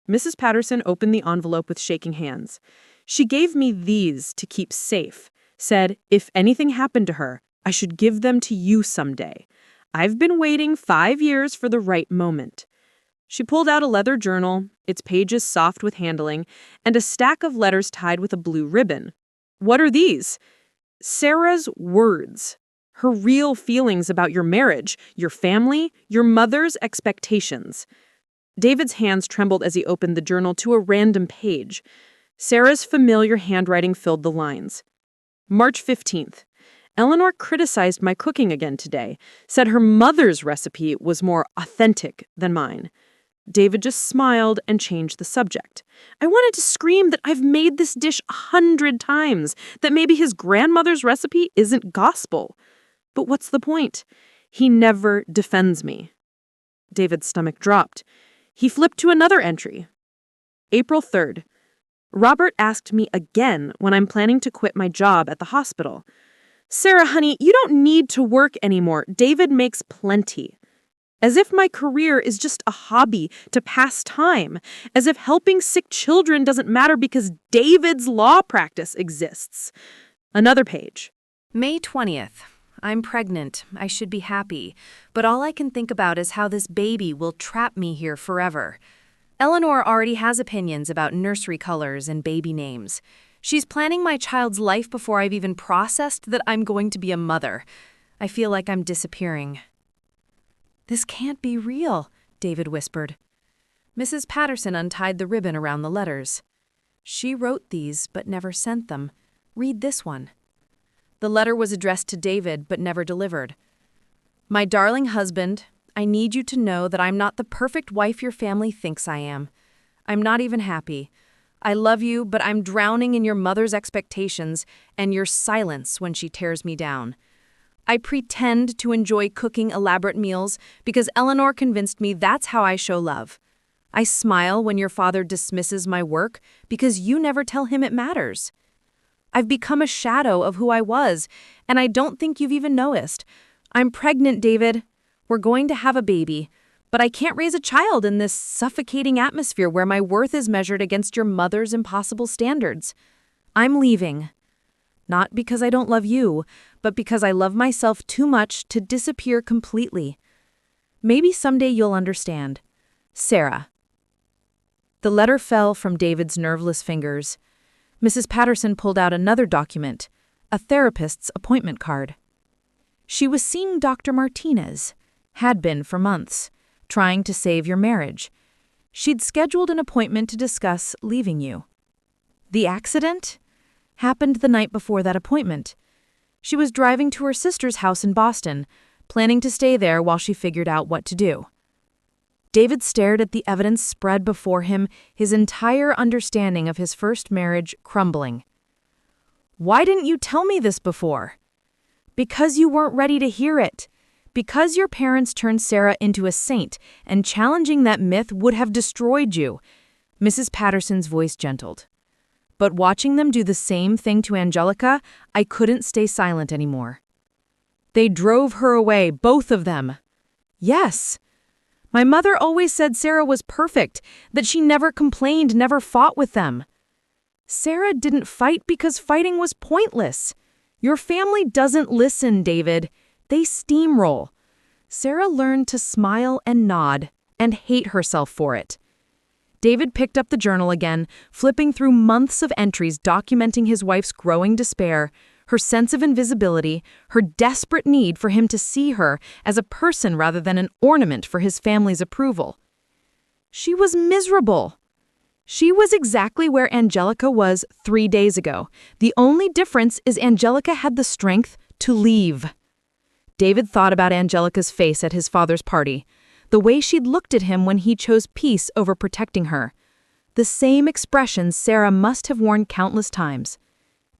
Mrs. Patterson opened the envelope with shaking hands. "She gave me these to keep safe. Said, if anything happened to her, I should give them to you someday. I've been waiting 5 years for the right moment." She pulled out a leather journal, its pages soft with handling, and a stack of letters tied with a blue ribbon. "What are these?" "Sarah's words. Her real feelings about your marriage, your family, your mother's expectations." David's hands trembled as he opened the journal to a random page. Sarah's familiar handwriting filled the lines. March 15th. Eleanor criticized my cooking again today, said her mother's recipe was more authentic than mine. David just smiled and changed the subject. I wanted to scream that I've made this dish 100 times, that maybe his grandmother's recipe isn't gospel. But what's the point? He never defends me. David's stomach dropped. He flipped to another entry. April 3rd. Robert asked me again when I'm planning to quit my job at the hospital. "Sarah, honey, you don't need to work anymore. David makes plenty." As if my career is just a hobby to pass time. As if helping sick children doesn't matter because David's law practice exists. Another page. May 20th. I'm pregnant. I should be happy. But all I can think about is how this baby will trap me here forever. Eleanor already has opinions about nursery colors and baby names. She's planning my child's life before I've even processed that I'm going to be a mother. I feel like I'm disappearing. "This can't be real," David whispered. Mrs. Patterson untied the ribbon around the letters. "She wrote these but never sent them. Read this one." The letter was addressed to David but never delivered. "My darling husband, I need you to know that I'm not the perfect wife your family thinks I am. I'm not even happy. I love you, but I'm drowning in your mother's expectations and your silence when she tears me down. I pretend to enjoy cooking elaborate meals because Eleanor convinced me that's how I show love. I smile when your father dismisses my work because you never tell him it matters. I've become a shadow of who I was, and I don't think you've even noticed. I'm pregnant, David. We're going to have a baby, but I can't raise a child in this suffocating atmosphere where my worth is measured against your mother's impossible standards. I'm leaving. Not because I don't love you, but because I love myself too much to disappear completely. Maybe someday you'll understand. Sarah. The letter fell from David's nerveless fingers. Mrs. Patterson pulled out another document, a therapist's appointment card. She was seeing Dr. Martinez, had been for months, trying to save your marriage. She'd scheduled an appointment to discuss leaving you. The accident happened the night before that appointment. She was driving to her sister's house in Boston, planning to stay there while she figured out what to do. David stared at the evidence spread before him, his entire understanding of his first marriage crumbling. Why didn't you tell me this before? Because you weren't ready to hear it. Because your parents turned Sarah into a saint, and challenging that myth would have destroyed you. Mrs. Patterson's voice gentled. But watching them do the same thing to Angelica, I couldn't stay silent anymore. They drove her away, both of them. Yes. My mother always said Sarah was perfect, that she never complained, never fought with them. Sarah didn't fight because fighting was pointless. Your family doesn't listen, David. They steamroll. Sarah learned to smile and nod, and hate herself for it. David picked up the journal again, flipping through months of entries documenting his wife's growing despair, her sense of invisibility, her desperate need for him to see her as a person rather than an ornament for his family's approval. She was miserable. She was exactly where Angelica was 3 days ago. The only difference is Angelica had the strength to leave. David thought about Angelica's face at his father's party, the way she'd looked at him when he chose peace over protecting her. The same expression Sarah must have worn countless times.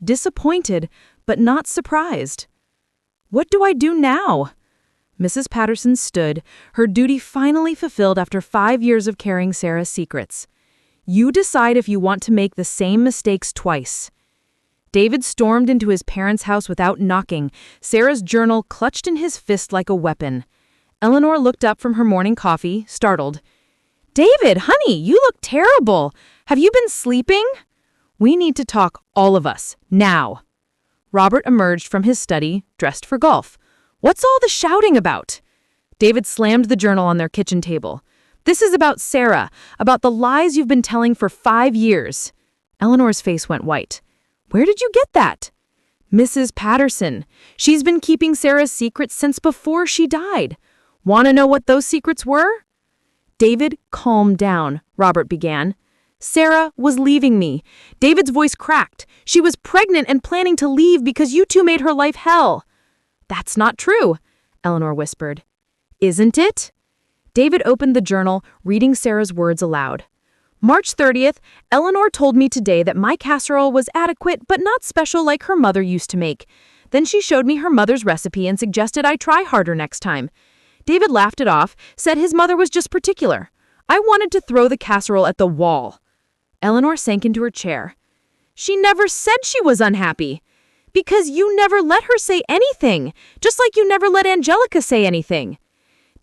Disappointed, but not surprised. What do I do now? Mrs. Patterson stood, her duty finally fulfilled after 5 years of carrying Sarah's secrets. You decide if you want to make the same mistakes twice. David stormed into his parents' house without knocking, Sarah's journal clutched in his fist like a weapon. Eleanor looked up from her morning coffee, startled. David, honey, you look terrible. Have you been sleeping? We need to talk, all of us, now. Robert emerged from his study, dressed for golf. What's all the shouting about? David slammed the journal on their kitchen table. This is about Sarah, about the lies you've been telling for 5 years. Eleanor's face went white. Where did you get that? Mrs. Patterson. She's been keeping Sarah's secrets since before she died. Want to know what those secrets were? David, calm down, Robert began. Sarah was leaving me. David's voice cracked. She was pregnant and planning to leave because you two made her life hell. That's not true, Eleanor whispered. Isn't it? David opened the journal, reading Sarah's words aloud. March 30th, Eleanor told me today that my casserole was adequate but not special like her mother used to make. Then she showed me her mother's recipe and suggested I try harder next time. David laughed it off, said his mother was just particular. I wanted to throw the casserole at the wall. Eleanor sank into her chair. She never said she was unhappy. Because you never let her say anything, just like you never let Angelica say anything.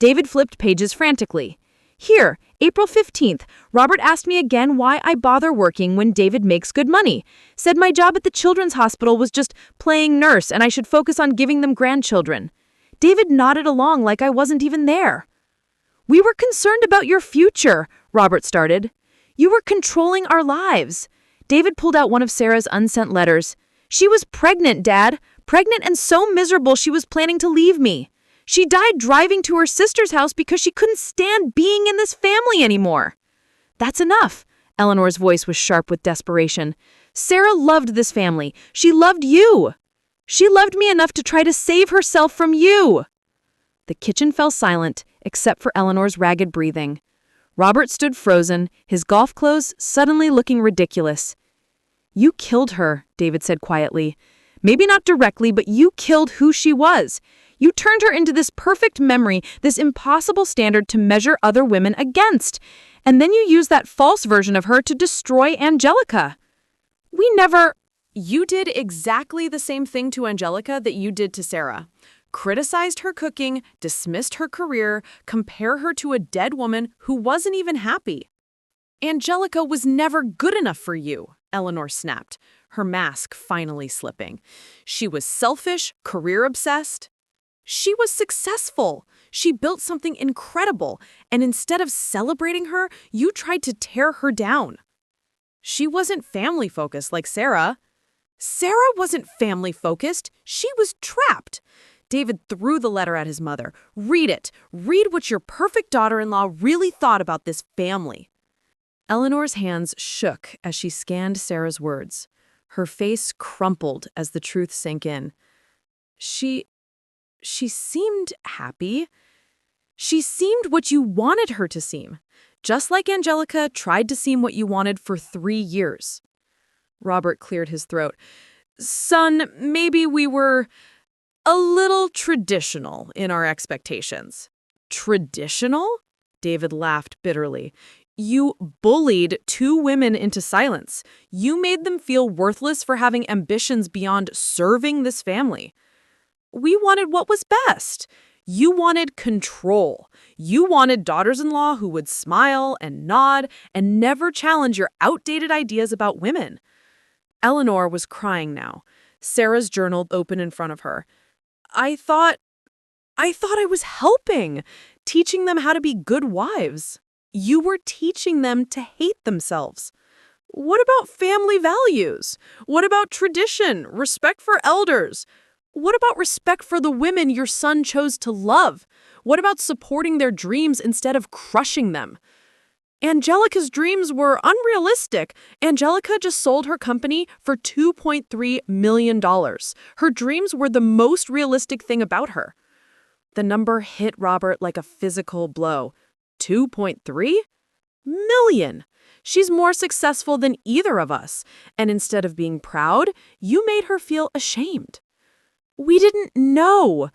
David flipped pages frantically. Here, April 15th, Robert asked me again why I bother working when David makes good money. Said my job at the children's hospital was just playing nurse and I should focus on giving them grandchildren. David nodded along like I wasn't even there. We were concerned about your future, Robert started. You were controlling our lives. David pulled out one of Sarah's unsent letters. She was pregnant, Dad. Pregnant and so miserable she was planning to leave me. She died driving to her sister's house because she couldn't stand being in this family anymore. That's enough. Eleanor's voice was sharp with desperation. Sarah loved this family. She loved you. She loved me enough to try to save herself from you. The kitchen fell silent, except for Eleanor's ragged breathing. Robert stood frozen, his golf clothes suddenly looking ridiculous. You killed her, David said quietly. Maybe not directly, but you killed who she was. You turned her into this perfect memory, this impossible standard to measure other women against. And then you used that false version of her to destroy Angelica. We never... You did exactly the same thing to Angelica that you did to Sarah. Criticized her cooking, dismissed her career, compare her to a dead woman who wasn't even happy. Angelica was never good enough for you, Eleanor snapped, her mask finally slipping. She was selfish, career-obsessed. She was successful. She built something incredible, and instead of celebrating her, you tried to tear her down. She wasn't family-focused like Sarah. Sarah wasn't family-focused. She was trapped. David threw the letter at his mother. Read it. Read what your perfect daughter-in-law really thought about this family. Eleanor's hands shook as she scanned Sarah's words. Her face crumpled as the truth sank in. She seemed happy. She seemed what you wanted her to seem, just like Angelica tried to seem what you wanted for 3 years. Robert cleared his throat. Son, maybe we were a little traditional in our expectations. Traditional? David laughed bitterly. You bullied 2 women into silence. You made them feel worthless for having ambitions beyond serving this family. We wanted what was best. You wanted control. You wanted daughters-in-law who would smile and nod and never challenge your outdated ideas about women. Eleanor was crying now. Sarah's journal open in front of her. I thought I was helping, teaching them how to be good wives. You were teaching them to hate themselves. What about family values? What about tradition, respect for elders? What about respect for the women your son chose to love? What about supporting their dreams instead of crushing them? Angelica's dreams were unrealistic. Angelica just sold her company for $2.3 million. Her dreams were the most realistic thing about her. The number hit Robert like a physical blow. 2.3 million. She's more successful than either of us. And instead of being proud, you made her feel ashamed. We didn't know.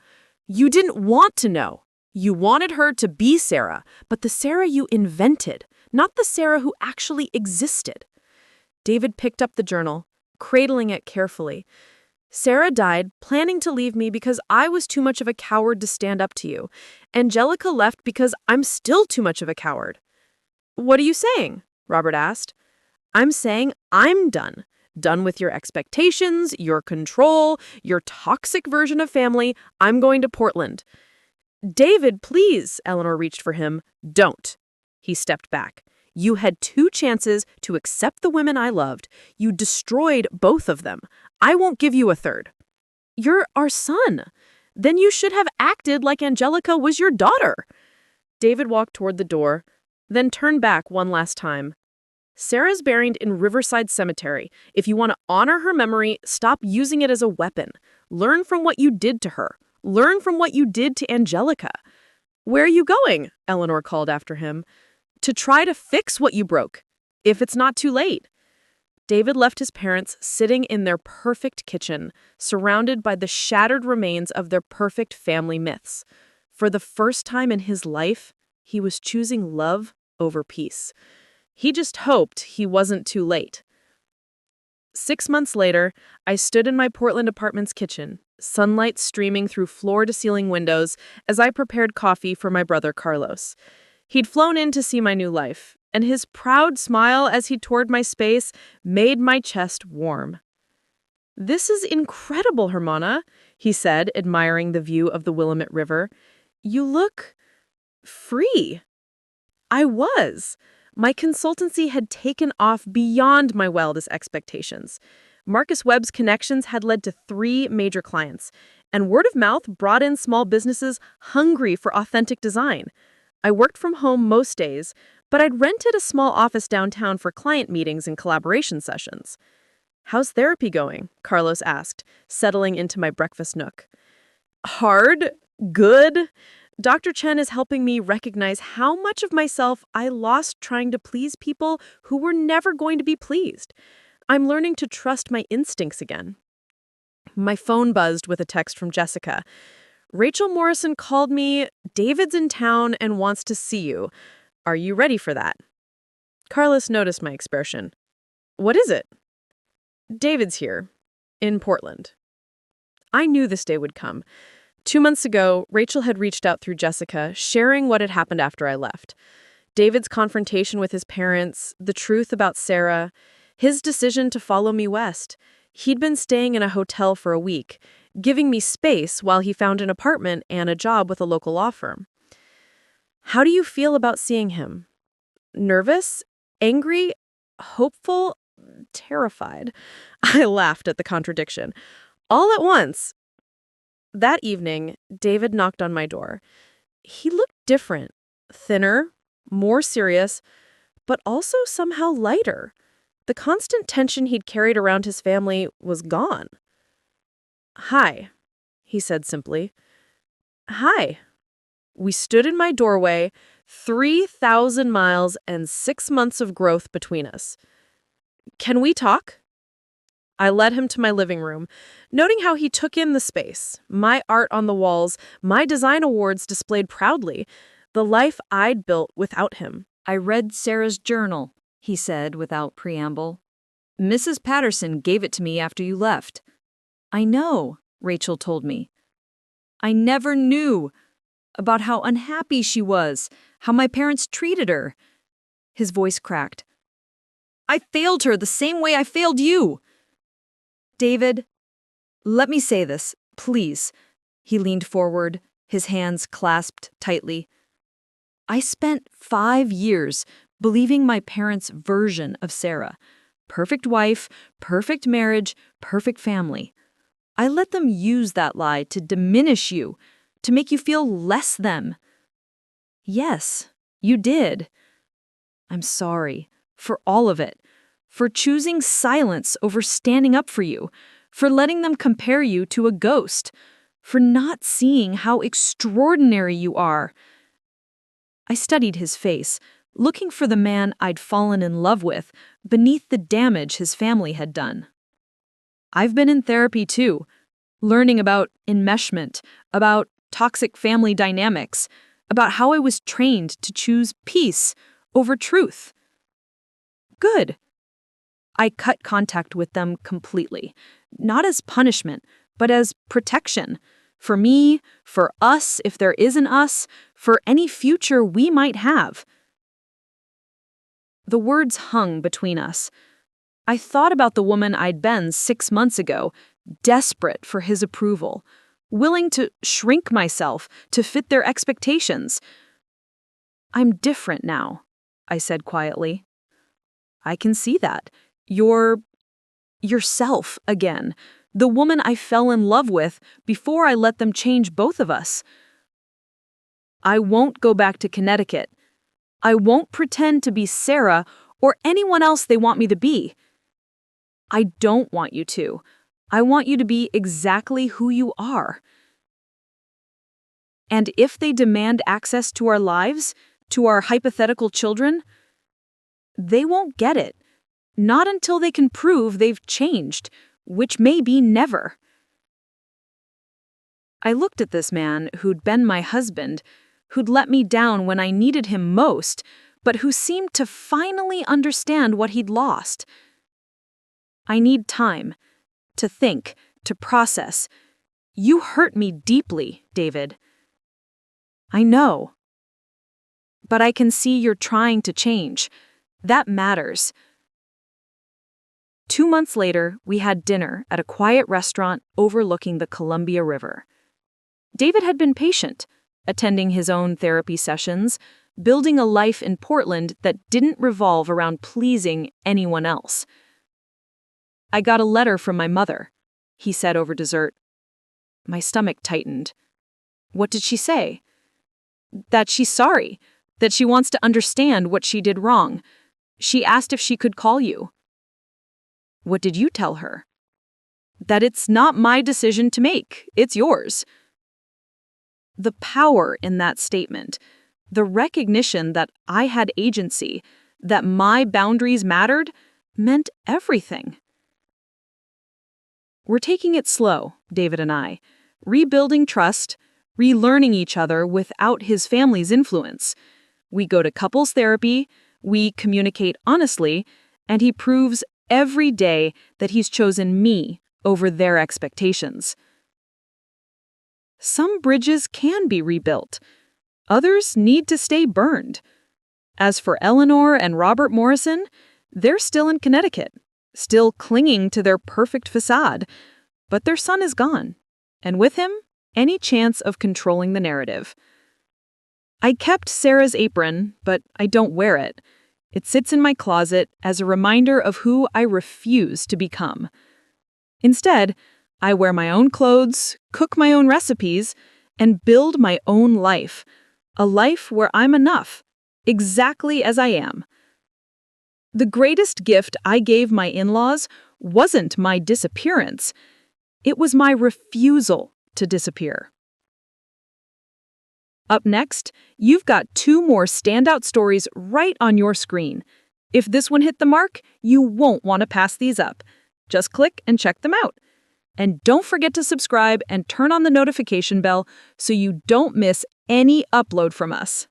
You didn't want to know. You wanted her to be Sarah, but the Sarah you invented, not the Sarah who actually existed. David picked up the journal, cradling it carefully. Sarah died planning to leave me because I was too much of a coward to stand up to you. Angelica left because I'm still too much of a coward. What are you saying? Robert asked. I'm saying I'm done. Done with your expectations, your control, your toxic version of family. I'm going to Portland. David, please, Eleanor reached for him. Don't. He stepped back. You had 2 chances to accept the women I loved. You destroyed both of them. I won't give you a third. You're our son. Then you should have acted like Angelica was your daughter. David walked toward the door, then turned back one last time. Sarah's buried in Riverside Cemetery. If you want to honor her memory, stop using it as a weapon. Learn from what you did to her. Learn from what you did to Angelica. Where are you going? Eleanor called after him. To try to fix what you broke, if it's not too late. David left his parents sitting in their perfect kitchen, surrounded by the shattered remains of their perfect family myths. For the first time in his life, he was choosing love over peace. He just hoped he wasn't too late. 6 months later, I stood in my Portland apartment's kitchen, sunlight streaming through floor-to-ceiling windows as I prepared coffee for my brother Carlos. He'd flown in to see my new life, and his proud smile as he toured my space made my chest warm. This is incredible, Hermana, he said, admiring the view of the Willamette River. You look free. I was. My consultancy had taken off beyond my wildest expectations. Marcus Webb's connections had led to 3 major clients, and word of mouth brought in small businesses hungry for authentic design. I worked from home most days, but I'd rented a small office downtown for client meetings and collaboration sessions. How's therapy going? Carlos asked, settling into my breakfast nook. Hard? Good? Dr. Chen is helping me recognize how much of myself I lost trying to please people who were never going to be pleased. I'm learning to trust my instincts again. My phone buzzed with a text from Jessica. Rachel Morrison called me. David's in town and wants to see you. Are you ready for that? Carlos noticed my expression. What is it? David's here, in Portland. I knew this day would come. 2 months ago, Rachel had reached out through Jessica, sharing what had happened after I left. David's confrontation with his parents, the truth about Sarah, his decision to follow me west. He'd been staying in a hotel for a week, giving me space while he found an apartment and a job with a local law firm. How do you feel about seeing him? Nervous? Angry? Hopeful? Terrified? I laughed at the contradiction. All at once. That evening, David knocked on my door. He looked different, thinner, more serious, but also somehow lighter. The constant tension he'd carried around his family was gone. Hi, he said simply. Hi. We stood in my doorway, 3,000 miles and 6 months of growth between us. Can we talk? I led him to my living room, noting how he took in the space, my art on the walls, my design awards displayed proudly, the life I'd built without him. I read Sarah's journal, he said without preamble. Mrs. Patterson gave it to me after you left. I know, Rachel told me. I never knew about how unhappy she was, how my parents treated her. His voice cracked. I failed her the same way I failed you. David, let me say this, please. He leaned forward, his hands clasped tightly. I spent 5 years believing my parents' version of Sarah. Perfect wife, perfect marriage, perfect family. I let them use that lie to diminish you, to make you feel less than. Yes, you did. I'm sorry for all of it, for choosing silence over standing up for you, for letting them compare you to a ghost, for not seeing how extraordinary you are. I studied his face, looking for the man I'd fallen in love with beneath the damage his family had done. I've been in therapy too, learning about enmeshment, about toxic family dynamics, about how I was trained to choose peace over truth. Good. I cut contact with them completely, not as punishment, but as protection. For me, for us, if there is an us, for any future we might have. The words hung between us. I thought about the woman I'd been 6 months ago, desperate for his approval, willing to shrink myself to fit their expectations. I'm different now, I said quietly. I can see that. You're yourself again, the woman I fell in love with before I let them change both of us. I won't go back to Connecticut. I won't pretend to be Sarah or anyone else they want me to be. I don't want you to. I want you to be exactly who you are. And if they demand access to our lives, to our hypothetical children, they won't get it. Not until they can prove they've changed, which may be never. I looked at this man who'd been my husband, who'd let me down when I needed him most, but who seemed to finally understand what he'd lost. I need time to think, to process. You hurt me deeply, David. I know. But I can see you're trying to change. That matters. 2 months later, we had dinner at a quiet restaurant overlooking the Columbia River. David had been patient, attending his own therapy sessions, building a life in Portland that didn't revolve around pleasing anyone else. I got a letter from my mother, he said over dessert. My stomach tightened. What did she say? That she's sorry, that she wants to understand what she did wrong. She asked if she could call you. What did you tell her? That it's not my decision to make, it's yours. The power in that statement, the recognition that I had agency, that my boundaries mattered, meant everything. We're taking it slow, David and I, rebuilding trust, relearning each other without his family's influence. We go to couples therapy, we communicate honestly, and he proves every day that he's chosen me over their expectations. Some bridges can be rebuilt. Others need to stay burned. As for Eleanor and Robert Morrison, they're still in Connecticut, still clinging to their perfect facade, but their son is gone, and with him, any chance of controlling the narrative. I kept Sarah's apron, but I don't wear it. It sits in my closet as a reminder of who I refuse to become. Instead, I wear my own clothes, cook my own recipes, and build my own life. A life where I'm enough, exactly as I am. The greatest gift I gave my in-laws wasn't my disappearance. It was my refusal to disappear. Up next, you've got 2 more standout stories right on your screen. If this one hit the mark, you won't want to pass these up. Just click and check them out. And don't forget to subscribe and turn on the notification bell so you don't miss any upload from us.